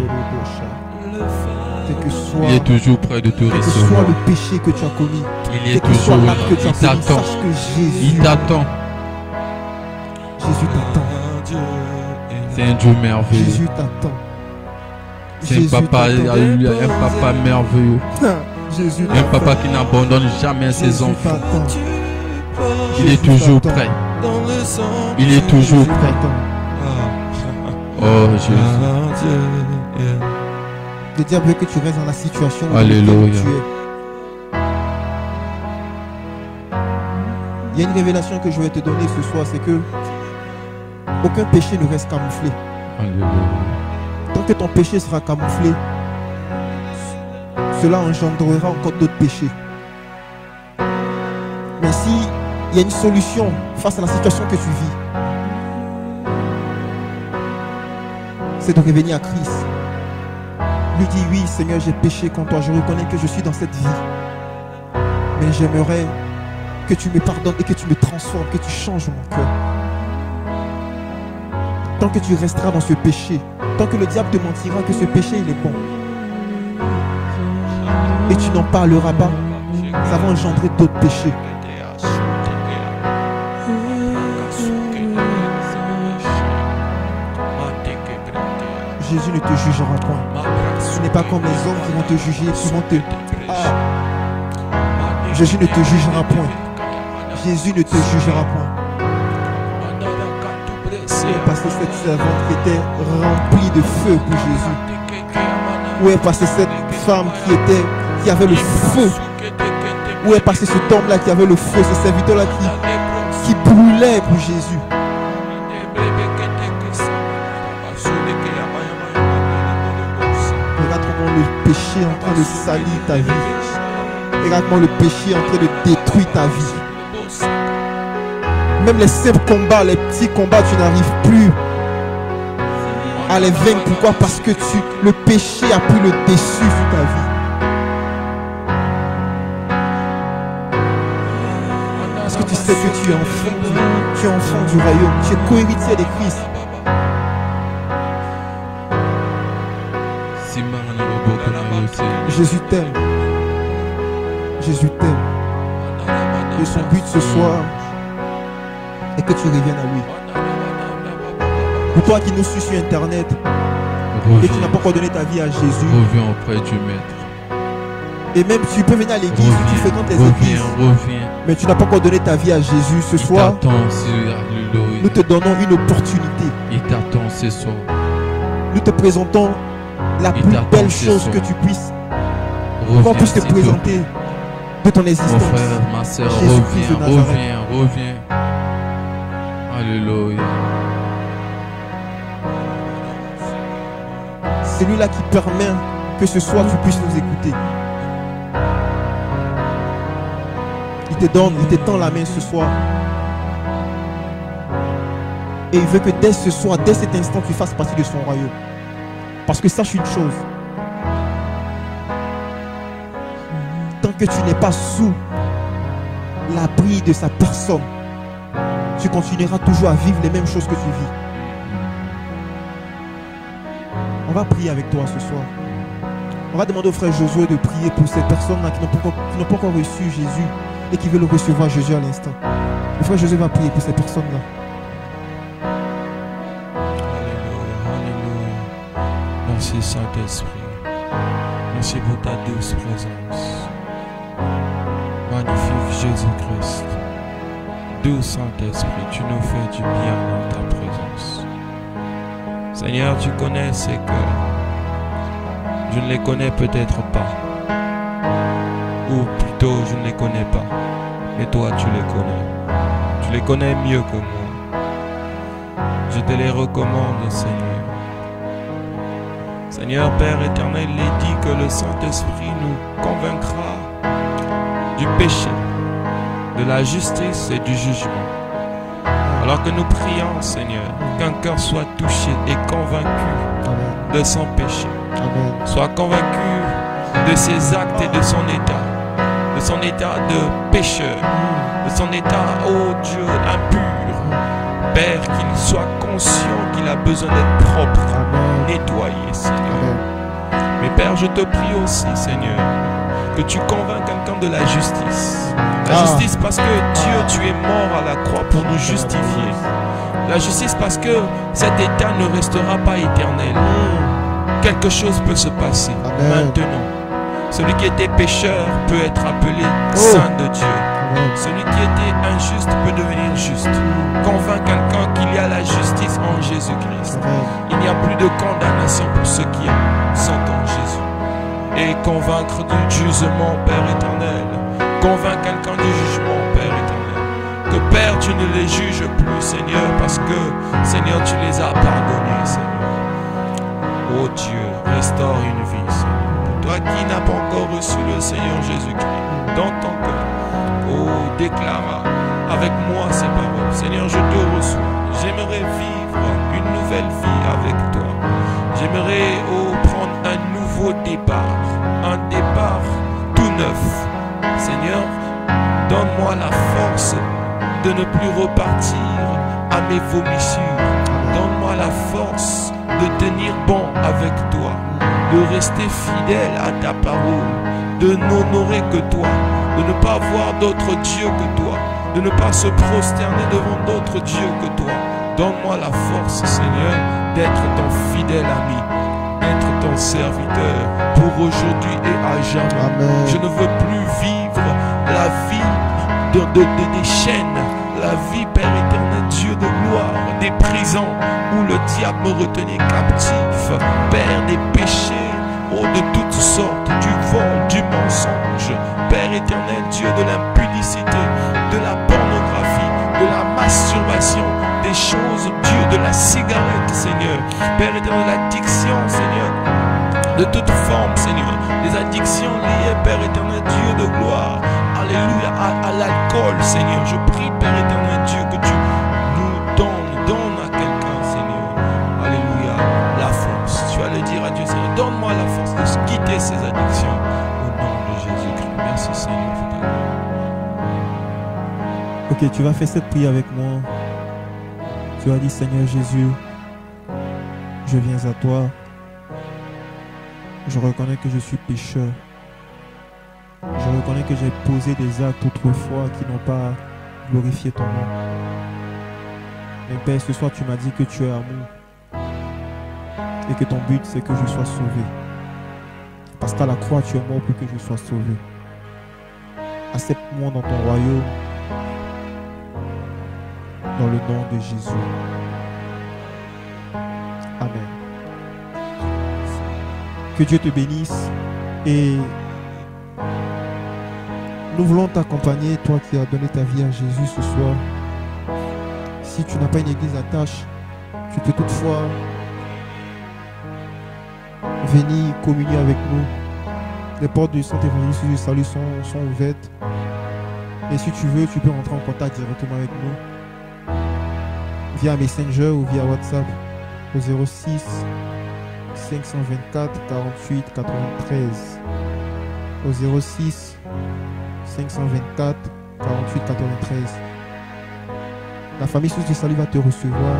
Il est toujours prêt de te recevoir. Que ce soit le péché que tu as commis. Il est toujours là. Il t'attend. Il t'attend. Jésus t'attend. C'est un Dieu merveilleux. Jésus t'attend. C'est un papa merveilleux. Jésus un papa qui n'abandonne jamais ses enfants. Il est toujours prêt. Il est toujours prêt. Oh Jésus. Le diable veut que tu restes dans la situation où Alléluia. tu es. Il y a une révélation que je vais te donner ce soir, c'est que aucun péché ne reste camouflé. Alléluia. Tant que ton péché sera camouflé, cela engendrera encore d'autres péchés. Mais si il y a une solution face à la situation que tu vis, c'est de revenir à Christ. Lui dit oui Seigneur, j'ai péché contre toi, je reconnais que je suis dans cette vie, mais j'aimerais que tu me pardonnes et que tu me transformes, que tu changes mon cœur. Tant que tu resteras dans ce péché, tant que le diable te mentira que ce péché il est bon, et tu n'en parleras pas, ça va engendrer d'autres péchés. Jésus ne te jugera point. Ce n'est pas comme les hommes qui vont te juger, qui vont te... Jésus ne te jugera point. Jésus ne te jugera point. Où est passée cette servante qui était remplie de feu pour Jésus? Où est passée cette femme qui avait le feu? Où est passé cet homme-là qui avait le feu, ce serviteur-là qui brûlait pour Jésus? Regarde comment le péché est en train de salir ta vie. Regarde comment le péché est en train de détruire ta vie. Même les simples combats, les petits combats, tu n'arrives plus à les vaincre. Pourquoi? Parce que le péché a pris le dessus sur ta vie. Parce que tu sais que tu es enfant du royaume. Tu es co-héritier de Christ. Jésus t'aime. Jésus t'aime. Et son but ce soir est que tu reviennes à lui. Pour toi qui nous suis sur internet et qui n'as pas encore donné ta vie à Jésus, reviens auprès du Maître. Et même tu peux venir à l'église, tu fréquentes les églises, mais tu n'as pas encore donné ta vie à Jésus. Ce soir, nous te donnons une opportunité. Il t'attend ce soir. Nous te présentons la plus belle chose que tu puisses. Qu'on puisse te présenter de ton existence. Mon frère, ma soeur, reviens. Alléluia. C'est lui-là qui permet que ce soir tu puisses nous écouter. Il te tend la main ce soir. Et il veut que dès ce soir, dès cet instant, tu fasses partie de son royaume. Parce que sache une chose. Tant que tu n'es pas sous l'abri de sa personne, tu continueras toujours à vivre les mêmes choses que tu vis. On va prier avec toi ce soir. On va demander au frère Josué de prier pour ces personnes-là qui n'ont pas encore reçu Jésus et qui veulent recevoir Jésus à l'instant. Le frère Josué va prier pour ces personnes-là. Alléluia, alléluia. Merci Saint-Esprit. Merci pour ta douce présence. Magnifique Jésus-Christ. Doux Saint-Esprit, tu nous fais du bien dans ta présence. Seigneur, tu connais ces cœurs. Je ne les connais peut-être pas. Ou plutôt, je ne les connais pas. Mais toi, tu les connais. Tu les connais mieux que moi. Je te les recommande, Seigneur. Seigneur Père éternel, il est dit que le Saint-Esprit nous convaincra du péché, de la justice et du jugement. Alors que nous prions, Seigneur, qu'un cœur soit touché et convaincu de son péché. Soit convaincu de ses actes et de son état de pécheur, de son état, oh Dieu, impur. Père, qu'il soit conscient qu'il a besoin d'être propre, nettoyé, Seigneur. Mais Père, je te prie aussi, Seigneur, que tu convaincs quelqu'un de la justice. La justice parce que Dieu, tu es mort à la croix pour nous justifier. La justice parce que cet état ne restera pas éternel. Quelque chose peut se passer maintenant. Celui qui était pécheur peut être appelé saint de Dieu. Celui qui était injuste peut devenir juste. Convainc quelqu'un qu'il y a la justice en Jésus-Christ. Il n'y a plus de condamnation pour ceux qui sont en Jésus. Et convaincre du jugement, Père éternel. Convainc quelqu'un du jugement, Père éternel. Que Père, tu ne les juges plus, Seigneur, parce que, Seigneur, tu les as pardonnés, Seigneur. Oh Dieu, restaure une vie, Seigneur. Toi qui n'as pas encore reçu le Seigneur Jésus-Christ dans ton cœur. Oh, déclara avec moi ces paroles. Seigneur, je te reçois. J'aimerais vivre une nouvelle vie avec toi. J'aimerais prendre un nouveau départ. Un départ tout neuf. Seigneur, donne-moi la force de ne plus repartir à mes vomissures. Donne-moi la force de tenir bon avec toi. De rester fidèle à ta parole. De n'honorer que toi. De ne pas voir d'autres dieux que toi, de ne pas se prosterner devant d'autres dieux que toi. Donne-moi la force, Seigneur, d'être ton fidèle ami, d'être ton serviteur pour aujourd'hui et à jamais. Amen. Je ne veux plus vivre la vie des chaînes, la vie, Père éternel, Dieu de gloire, des prisons où le diable me retenait captif, Père, des péchés, oh, de toutes sortes, du vol, du mensonge, Père éternel, Dieu de l'impudicité, de la pornographie, de la masturbation, des choses, Dieu de la cigarette, Seigneur, Père éternel, l'addiction, Seigneur, de toute forme, Seigneur, des addictions liées, Père éternel, Dieu de gloire, alléluia, à l'alcool, Seigneur, je prie, Père éternel, Dieu, que tu nous donne à quelqu'un, Seigneur, alléluia, la force, tu vas le dire à Dieu, Seigneur, donne-moi la force de quitter ces addictions, au nom de Jésus-Christ, merci Seigneur. Ok, tu vas faire cette prière avec moi. Tu vas dire, Seigneur Jésus, je viens à toi. Je reconnais que je suis pécheur. Je reconnais que j'ai posé des actes autrefois qui n'ont pas glorifié ton nom. Mais Père, ce soir tu m'as dit que tu es amour. Et que ton but c'est que je sois sauvé. Parce qu'à la croix tu es mort pour que je sois sauvé. Accepte-moi dans ton royaume. Dans le nom de Jésus. Amen. Que Dieu te bénisse et nous voulons t'accompagner, toi qui as donné ta vie à Jésus ce soir. Si tu n'as pas une église à tâche, tu peux toutefois venir communier avec nous. Les portes du Centre évangélique du Salut sont ouvertes. Et si tu veux, tu peux rentrer en contact directement avec nous via Messenger ou via WhatsApp au 06 524 48 93 au 06 524 48 93. La famille Source du Salut va te recevoir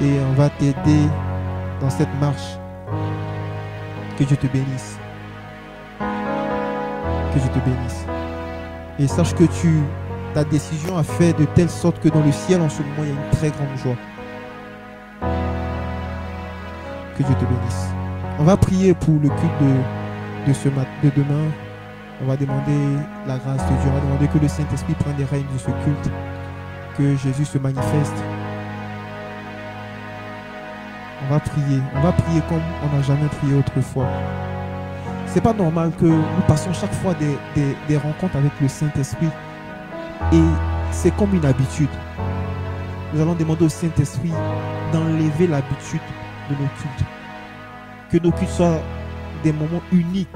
et on va t'aider dans cette marche. Que Dieu te bénisse. Que Dieu te bénisse. Et sache que ta décision a fait de telle sorte que dans le ciel en ce moment il y a une très grande joie. Que Dieu te bénisse. On va prier pour le culte de demain, on va demander la grâce de Dieu. On va demander que le Saint-Esprit prenne les règnes de ce culte, que Jésus se manifeste. On va prier comme on n'a jamais prié autrefois. C'est pas normal que nous passions chaque fois des rencontres avec le Saint-Esprit et c'est comme une habitude. Nous allons demander au Saint-Esprit d'enlever l'habitude de nos cultes. Que nos cultes soient des moments uniques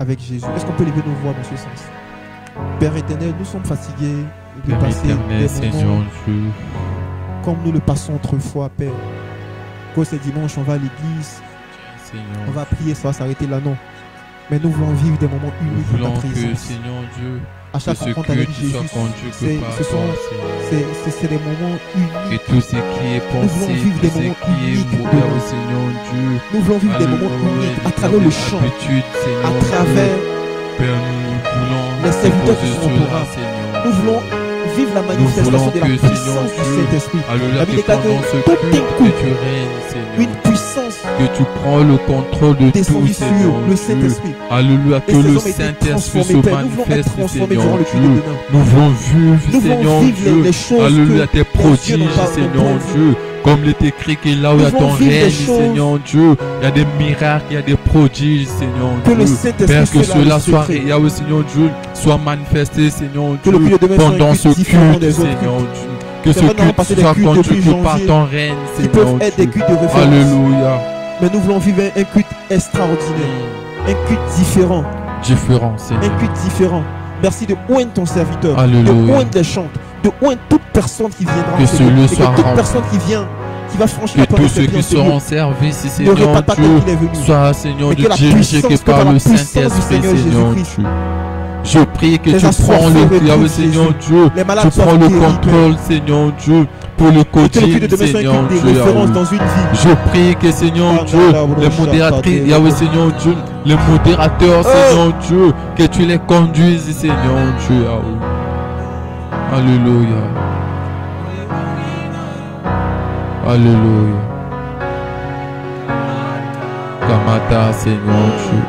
avec Jésus. Est-ce qu'on peut lever nos voix dans ce sens? Père éternel, nous sommes fatigués de passer des moments comme nous le passons autrefois, Père. Quand c'est dimanche, on va à l'église, on va prier, ça va s'arrêter là, non. Mais nous voulons vivre des moments uniques dans ta présence. Seigneur Dieu, à chaque rencontre avec Jésus, c'est des moments uniques. Et tout ce qui est pensé, nous voulons vivre des moments uniques. Seigneur Dieu. Nous voulons vivre des moments uniques à travers le chant, à travers les serviteurs qui sont au Nous voulons vivre la manifestation de la puissance du Saint-Esprit. La Bible déclare que tout écoute une puissance que tu prends le contrôle de tout, sur le Saint-Esprit. Alléluia, que le Saint-Esprit se manifeste, Seigneur Dieu. Nous voulons vivre, Seigneur Dieu. Alléluia, tes prodiges, Seigneur Dieu. Comme il est écrit que là où il y a ton règne, Seigneur Dieu, il y a des miracles, il y a des prodiges, Seigneur Dieu. Père, que cela soit réel, Seigneur Dieu, soit manifesté, Seigneur Dieu, pendant ce culte, Seigneur Dieu. Que ce culte soit conduit par ton règne, Seigneur Dieu. Alléluia. Mais nous voulons vivre un culte extraordinaire, un culte différent. Seigneur. Un culte différent. Merci de oindre ton serviteur, Alléluia. de oindre les chants, de oindre toute personne qui viendra. Que ce lieu soit toute personne qui vient, qui va franchir la porte. Que tous ceux qui seront servis, Seigneur Dieu, soient, Seigneur Dieu, dirigés par le Saint-Esprit, Seigneur Dieu. Je prie que tu prends le Seigneur Dieu, tu prends le contrôle, Seigneur Dieu, pour le quotidien, Seigneur Dieu. Je prie que, Seigneur Dieu, les modératrices, Seigneur Dieu, les modérateurs, Seigneur Dieu, que tu les conduises, Seigneur Dieu. Alléluia. Alléluia. Kamata, Seigneur Dieu.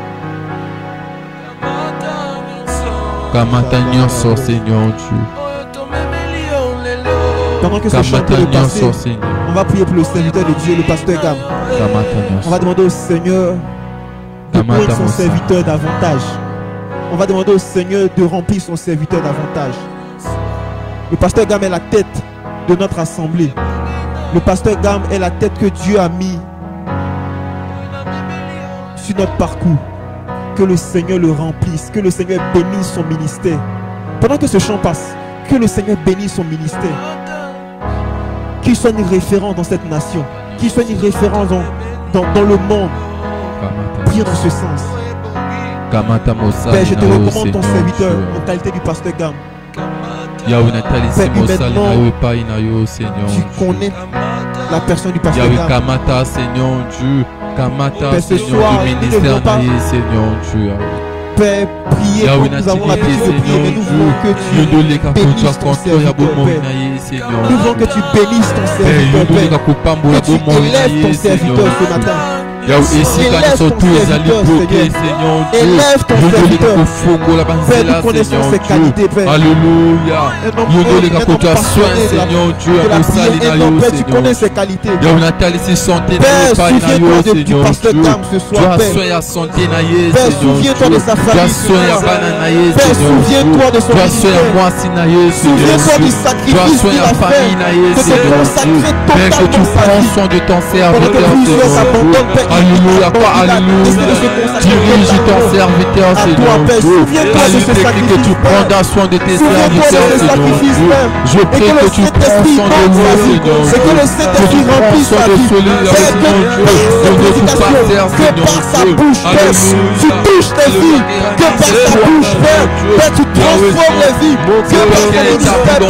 Kamata Nyonso, Seigneur Dieu. Pendant que ce chant peut passer, on va prier pour le serviteur de Dieu, le pasteur Gam. On va demander au Seigneur de prendre son serviteur davantage. On va demander au Seigneur de remplir son serviteur davantage. Le pasteur Gam est la tête de notre assemblée. Le pasteur Gam est la tête que Dieu a mis sur notre parcours. Que le Seigneur le remplisse, que le Seigneur bénisse son ministère. Pendant que ce chant passe, que le Seigneur bénisse son ministère. Qu'il soit une référence dans cette nation, qu'il soit une référence dans le monde. Prions dans ce sens. Père, je te recommande ton serviteur en qualité du pasteur Gam. Père, humainement, tu connais la personne du pasteur Gam. Père, ce soir, nous ne devons pas, Père, prier comme nous avons l'habitude de prier, mais nous voulons que tu bénisses ton serviteur, Père. Nous voulons que tu bénisses ton serviteur, Père. Que tu élèves ton serviteur ce matin. Élève ton serviteur, Seigneur. Élève ton serviteur. Père, nous connaissons ses qualités, Père. Alléluia. Un homme passionné de la prière. Un homme, Père, tu connais ses qualités. Père, souviens-toi du pasteur Gam ce soir, Père. Père, souviens-toi de sa famille ce soir. Père, souviens-toi de son ministère. Souviens-toi du sacrifice qu'il a fait. De te consacrer totalement sa vie. Pendant que plusieurs s'abandonnent, Père. Alléluia, alléluia. Dirige ton serviteur, Seigneur Dieu. Car il est écrit que tu prendras soin de tes serviteurs, Seigneur Dieu. Je prie que tu prends soin de nous, Seigneur Dieu. Que le Saint-Esprit remplisse sa vie. Que par sa bouche, Père, tu touches les vies. Que par sa bouche, Père, tu transformes les vies. Que par son ministère,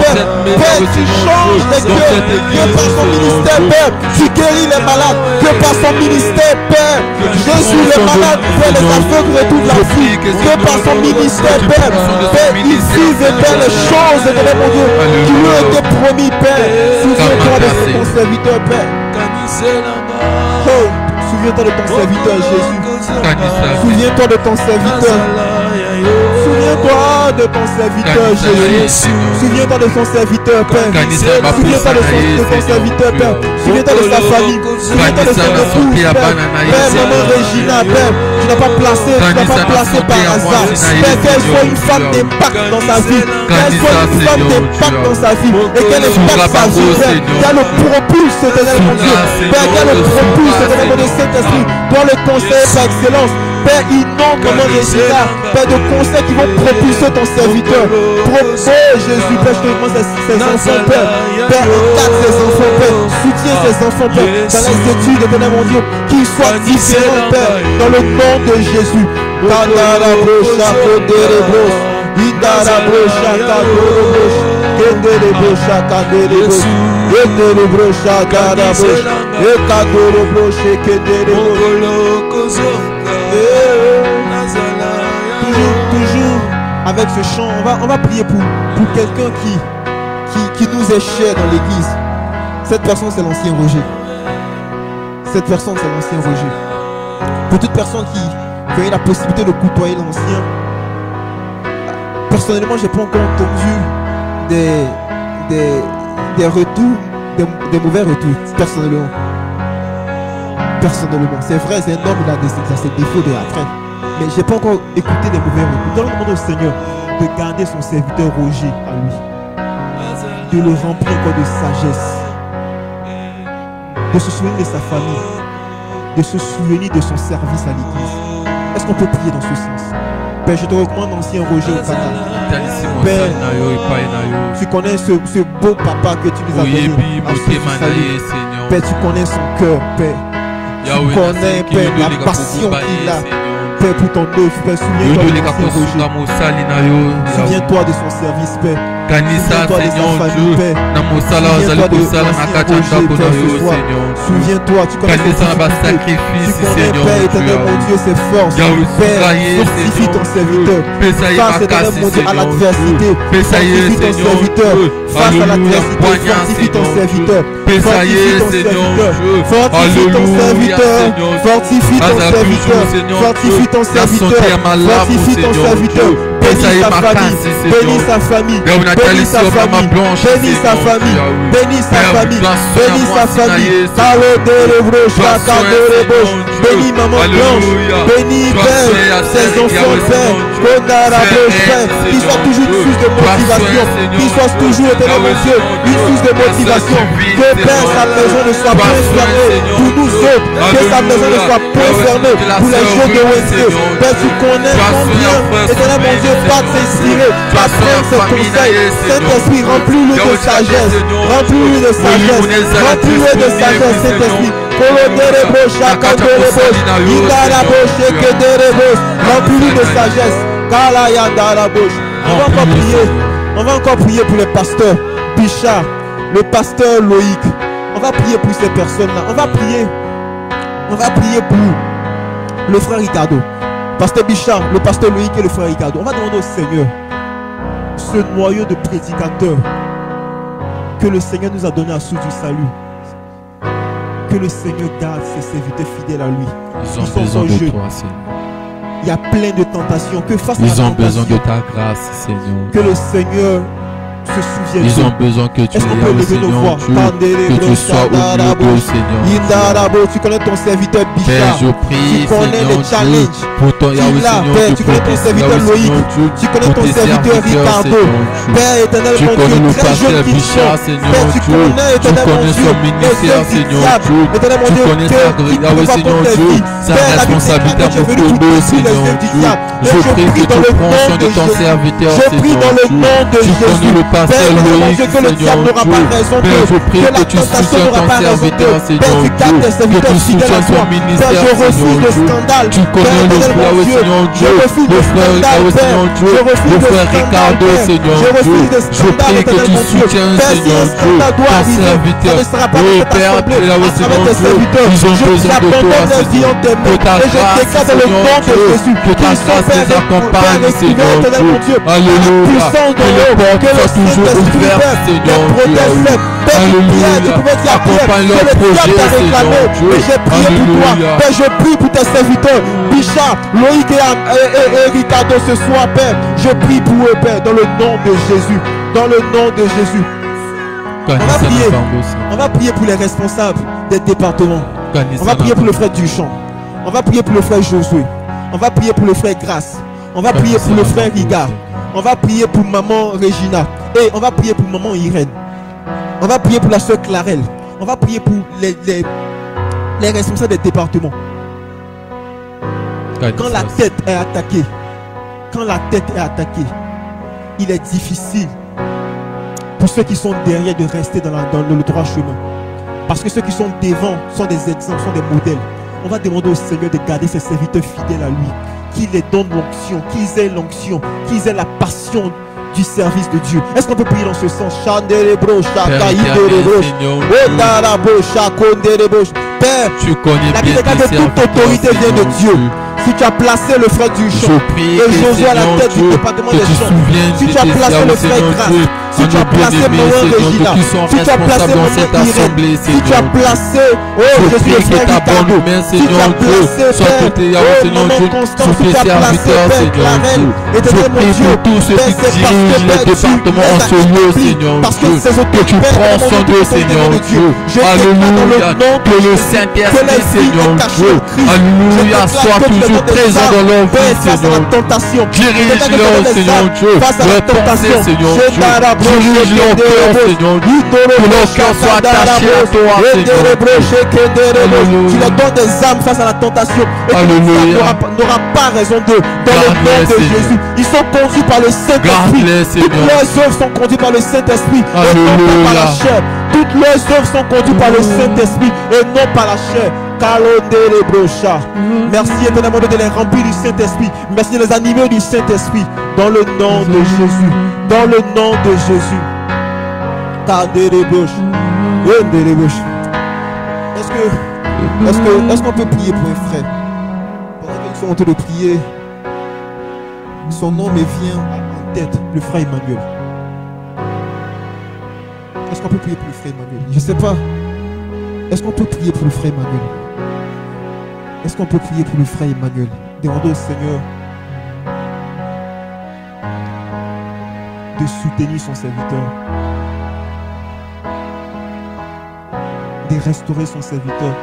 Père, tu changes les cœurs. Que par son ministère, Père, tu guéris les malades. Que par son ministère, Père, Jésus les malades, Père, les aveugles retournent la vie. Que par son ministère, Père, il vive, Père, les choses de mon Dieu qui lui ont été promis, Père. Souviens-toi de ton serviteur, Père. Souviens-toi de ton serviteur, Jésus. Souviens-toi de ton serviteur. Souviens-toi de ton serviteur, Jésus. Souviens-toi de son serviteur, Père. Souviens-toi de ton serviteur, Père. Souviens-toi de sa famille. Souviens-toi de son épouse, Père. Père, maman Regina, Père. Tu n'as pas placé par hasard. Père, qu'elle soit une femme d'impact dans sa vie. Qu'elle soit une femme d'impact dans sa vie. Et qu'elle impacte sa vie, Père. Qu'elle le propulse, éternel mon Dieu. Père, qu'elle le propulse, éternel mon Dieu, Saint-Esprit. Dans le conseil par excellence. Père, inonde maman Regina, Père, de conseils qui vont propulser ton serviteur. Jésus, Père, je te demande ses enfants, Père. Père, encadre ses enfants, Père. Soutiens ses enfants, Père. Dans les études, éternel mon Dieu, qu'ils soient différents, Père. Dans le nom de Jésus. Toujours avec ce chant, on va prier pour quelqu'un qui nous est cher dans l'église. Cette personne, c'est l'ancien Roger. Cette personne, c'est l'ancien Roger. Pour toute personne qui a eu la possibilité de côtoyer l'ancien, personnellement, je n'ai pas encore entendu des retours, des mauvais retours, personnellement. C'est vrai, c'est un homme, il a ses défauts de la traîne. Mais je n'ai pas encore écouté des mauvais retours. Dans le monde au Seigneur, de garder son serviteur Roger à lui. De le remplir encore de sagesse. De se souvenir de sa famille. De se souvenir de son service à l'église. Est-ce qu'on peut prier dans ce sens? Père, je te recommande l'ancien Roger au Canada. Père, tu connais ce beau papa que tu nous as donné. Père, tu connais son cœur, Père. Tu connais, Père, la passion qu'il a. Père, pour ton œuvre, Père, souviens-toi de l'ancien Roger. Souviens-toi de son service, Père. Souviens-toi de sa famille, Père. Souviens-toi, tu connais ses sacrifices. Tu connais, Père, éternel mon Dieu, ses forces. Père, fortifie ton serviteur. Face, éternel mon Dieu, à l'adversité. Fortifie ton serviteur. Face à l'adversité, fortifie ton serviteur. Fortifie ton serviteur. Fortifie ton serviteur. Fortifie ton serviteur. Fortifie ton serviteur. Fortifie ton serviteur. Bénis sa famille, bénis sa famille, bénis sa famille, bénis sa famille, bénis sa famille, bénis sa famille. Bénis maman Blanche, bénis Père, ses enfants, Père, qu'ils soient toujours une source de motivation, qu'ils soient toujours, éternel mon Dieu, une source de motivation. Que Père, sa maison ne soit pas fermée pour nous autres, que sa maison ne soit pas fermée pour les jours de Wednesday. Père, tu connais combien, éternel mon Dieu, pas t'inspirer, pas prendre ses conseils. Saint-Esprit, remplis-le de sagesse, remplis-le de sagesse, remplis-le de sagesse, Saint-Esprit. Remplis-le de sagesse. On va encore prier pour les pasteurs. Bichard, le pasteur Loïc. On va prier pour ces personnes-là. On va prier pour le frère Ricardo. Pasteur Bichard, le pasteur Loïc et le frère Ricardo. On va demander au Seigneur ce noyau de prédicateurs que le Seigneur nous a donné à source du salut. Que le Seigneur garde ses serviteurs fidèles à lui. Ils ont besoin de toi, Seigneur. Il y a plein de tentations. Que face à la Ils ont tentation, besoin de ta grâce, Seigneur. que le Seigneur se souvienne. Ils ont besoin que tu Est-ce qu'on les peut aies, lever nos voix? Seigneur Dieu, que tu sois au milieu d'eux, Seigneur. Tu connais ton serviteur Père, Bichard. je prie, Tu connais Seigneur les challenges. Dieu, pour ton Yahweh, Il a, Seigneur Père, Dieu, tu connais ton serviteur Loïc. Tu connais ton serviteur Ricardo. Père éternel, Tu mon connais Dieu, le très jeune pasteur Bichard, Christian. Seigneur Père, tu Dieu. connais, Tu éternel, mon connais Dieu, son ministère, Seigneur Dieu. éternel, mon Tu Dieu, connais sa Seigneur Dieu, sa responsabilité pour tomber, Seigneur Dieu. Je prie que tu prends soin de ton serviteur, Je prie dans le nom de Tu Jésus. connais le pasteur Père, Loïc, que le diable n'aura pas raison, Père, je prie que la que tu tentation soutiennes n'aura ton pas raison, serviteur, Père, Seigneur tu gardes tes Dieu, que serviteurs tu fidèles à soutiennes toi. ton ministère, Père, je refuse Seigneur le Dieu. scandale. Tu connais le Père, frère, mon Dieu, Seigneur je Dieu, refuse le le frère, scandale, Seigneur Père. Dieu, Je refuse le le frère scandale, Ricardo, Père. Seigneur Je refuse Dieu. le Je scandale, prie que éternel, tu mon Dieu. soutiennes, Père, si Seigneur un Dieu, scandale doit ton arriver, serviteur. ça ne sera pas Oui, dans ta Père, assemblée, là, à Seigneur travers tes Dieu, serviteurs. ils ont Je besoin de toi, abandonne leur vie en Seigneur. tes Que mains. ta Et je grâce, déclare dans le Seigneur nom de Dieu, Jésus que ta qu'ils sont, grâce Père, les accompagne, Père, Seigneur éternel, mon Dieu. Dieu. Alléluia. Puissance dans Que les l'eau, portes que le soient toujours ouverte, Seigneur Dieu. Alléluia. Accompagne leur projet, Seigneur Dieu. J'ai prié pour toi. Père, je prie pour tes serviteurs. Bichard, Loïc et Ricardo ce soir, Père. Je prie pour eux, Père, dans le nom de Jésus. Dans le nom de Jésus. On va prier pour les responsables des départements. On va prier pour le frère Duchamp. On va prier pour le frère Josué. On va prier pour le frère Grâce. On va prier pour le frère Rigard. On va prier pour maman Regina. Et on va prier pour maman Irène. On va prier pour la soeur Clarelle. On va prier pour les responsables des départements. Quand la tête est attaquée, il est difficile pour ceux qui sont derrière de rester dans le droit chemin. Parce que ceux qui sont devant sont des exemples, sont des modèles. On va demander au Seigneur de garder ses serviteurs fidèles à lui. Qu'il les donne l'onction, qu'ils aient l'onction, qu'ils aient la passion du service de Dieu. Est-ce qu'on peut prier dans ce sens? Père, tu connais la Bible dit que toute autorité vient de Dieu. Si tu as placé le frère du champ et Josué à la tête du département des champs, si tu as placé le frère Grâce, si tu as placé Maman Regina, si tu as placé Maman Irène, si tu as placé, je suis le frère Ricardo, si tu as placé Père, Maman Constance, si tu as placé Père Clarelle, et de mon Dieu, Père, c'est parce que ces autorités, tu prends soin de Seigneur Dieu. Alléluia. Que le Saint-Esprit, Seigneur Dieu, alléluia, soit toujours présent dans leur vie, Seigneur. Dirige-leur, Seigneur Dieu. Leur pensée, Seigneur Dieu. Dirige leur cœur, Seigneur Dieu. Que leur cœur soit attaché à toi, Seigneur Dieu. Tu leur donnes des âmes face à la tentation. Et n'aura pas raison d'eux. Dans le nom de Jésus. Ils sont conduits par le Saint-Esprit. Toutes leurs œuvres sont conduites par le Saint-Esprit. Et non par la chair. Toutes leurs œuvres sont conduites par le Saint-Esprit et non par la chair. Merci éternellement de les remplir du Saint-Esprit. Merci de les animer du Saint-Esprit. Dans le nom de Jésus. Dans le nom de Jésus. Est-ce qu'on peut prier pour un frère? Pendant qu'ils sont en train de prier, son nom me vient en tête, le frère Emmanuel. Est-ce qu'on peut prier pour le frère Emmanuel? Je ne sais pas. Est-ce qu'on peut prier pour le frère Emmanuel? Est-ce qu'on peut prier pour le frère Emmanuel? Demandons au Seigneur de soutenir son serviteur, de restaurer son serviteur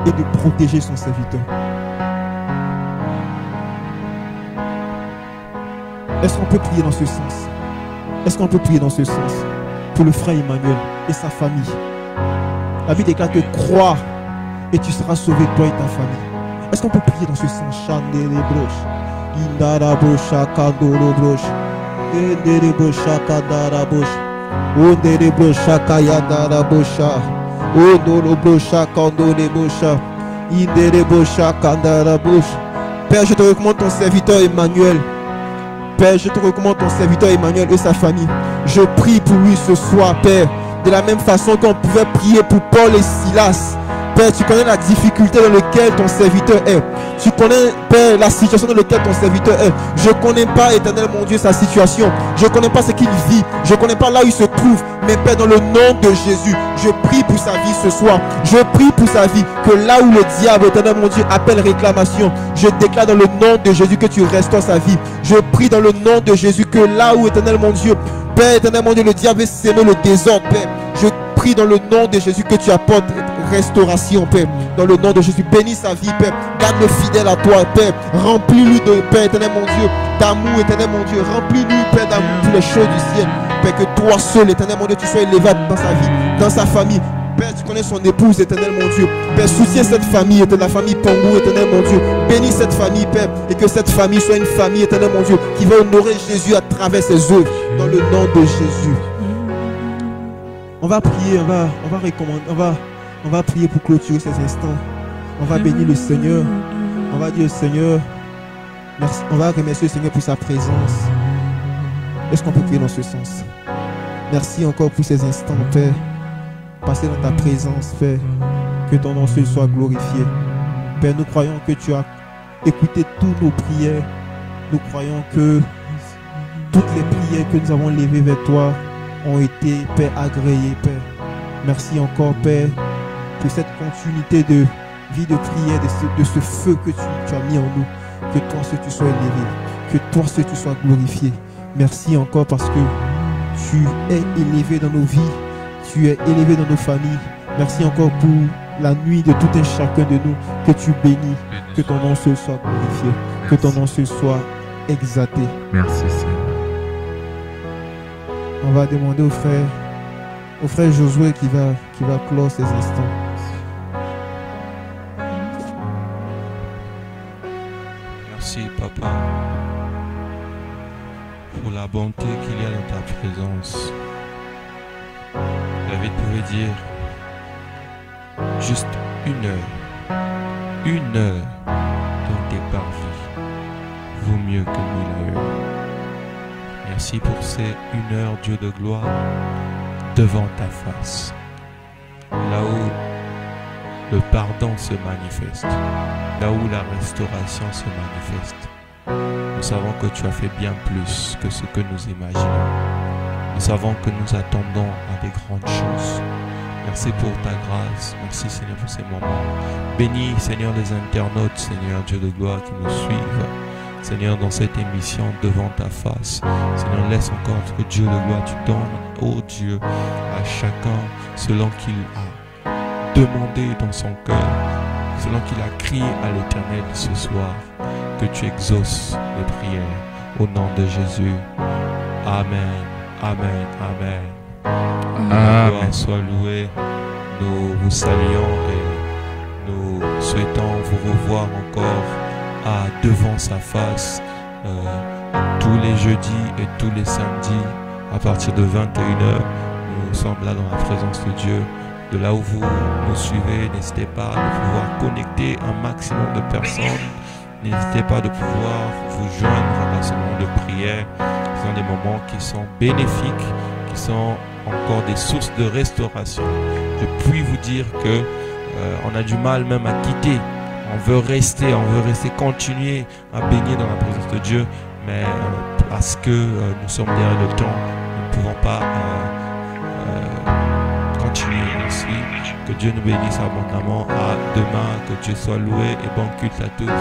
et de protéger son serviteur. Est-ce qu'on peut prier dans ce sens? Est-ce qu'on peut prier dans ce sens pour le frère Emmanuel et sa famille? La Bible déclare que crois et tu seras sauvé, toi et ta famille. Est-ce qu'on peut prier dans ce sens? Père, je te recommande ton serviteur Emmanuel. Père, je te recommande ton serviteur Emmanuel et sa famille. Je prie pour lui ce soir, Père, de la même façon qu'on pouvait prier pour Paul et Silas. Père, tu connais la difficulté dans laquelle ton serviteur est. Tu connais, Père, la situation dans laquelle ton serviteur est. Je ne connais pas, éternel mon Dieu, sa situation. Je ne connais pas ce qu'il vit. Je ne connais pas là où il se trouve. Mais Père, dans le nom de Jésus, je prie pour sa vie ce soir. Je prie pour sa vie. Que là où le diable, éternel mon Dieu, appelle réclamation, je déclare dans le nom de Jésus que tu restaures sa vie. Je prie dans le nom de Jésus que là où, éternel mon Dieu, Père, éternel mon Dieu, le diable veut s'aimer le désordre, Père. Je prie dans le nom de Jésus que tu apportes restauration, Père. Dans le nom de Jésus, bénis sa vie, Père. Garde-le fidèle à toi, Père. Remplis-lui de, Père, éternel mon Dieu, d'amour, éternel mon Dieu. Remplis-lui, Père, d'amour pour les choses du ciel. Père, que toi seul, éternel mon Dieu, tu sois élevé dans sa vie, dans sa famille. Père, tu connais son épouse, éternel mon Dieu. Père, soutiens cette famille, éternel, la famille Pangou, éternel mon Dieu. Bénis cette famille, Père, et que cette famille soit une famille, éternel mon Dieu, qui va honorer Jésus à travers ses œuvres. Dans le nom de Jésus. On va prier, on va prier pour clôturer ces instants. On va bénir le Seigneur. On va dire au Seigneur, merci. On va remercier le Seigneur pour sa présence. Est-ce qu'on peut prier dans ce sens? Merci encore pour ces instants, Père. Passer dans ta présence, Père. Que ton nom soit glorifié. Père, nous croyons que tu as écouté toutes nos prières. Nous croyons que toutes les prières que nous avons levées vers toi ont été, Père, agréées, Père. Merci encore, Père, pour cette continuité de vie de prière, de ce feu que tu as mis en nous. Que toi, ce tu sois élevé. Que toi, ce tu sois glorifié. Merci encore parce que tu es élevé dans nos vies. Tu es élevé dans nos familles. Merci encore pour la nuit de tout un chacun de nous. Que tu bénis. Que ton nom se soit glorifié. Que ton nom se soit exalté. Merci, Seigneur. On va demander au frère Josué qui va clore ces instants. Merci, Papa, pour la bonté qu'il y a dans ta présence. David pouvait dire juste une heure dans tes parvis vaut mieux que 1000 ailleurs. Merci pour ces 1 heure, Dieu de gloire, devant ta face, là où le pardon se manifeste, là où la restauration se manifeste. Nous savons que tu as fait bien plus que ce que nous imaginons. Nous savons que nous attendons à des grandes choses. Merci pour ta grâce. Merci, Seigneur, pour ces moments. Bénis, Seigneur, les internautes, Seigneur, Dieu de gloire, qui nous suivent. Seigneur, dans cette émission, devant ta face. Seigneur, laisse encore que Dieu de gloire, tu donnes, oh Dieu, à chacun selon qu'il a demandé dans son cœur, selon qu'il a crié à l'Éternel ce soir, que tu exauces les prières. Au nom de Jésus. Amen. Amen. Amen. Amen. Gloire soit louée. Nous vous saluons et nous souhaitons vous revoir encore devant sa face tous les jeudis et tous les samedis à partir de 21h. Nous sommes là dans la présence de Dieu. De là où vous nous suivez, n'hésitez pas à pouvoir connecter un maximum de personnes. N'hésitez pas de pouvoir vous joindre à ce moment de prière. Ce sont des moments qui sont bénéfiques, qui sont encore des sources de restauration. Je puis vous dire que on a du mal même à quitter. On veut rester, continuer à baigner dans la présence de Dieu, mais parce que nous sommes derrière le temps, nous ne pouvons pas continuer ainsi. Que Dieu nous bénisse abondamment. À demain, que Dieu soit loué et bon culte à tous.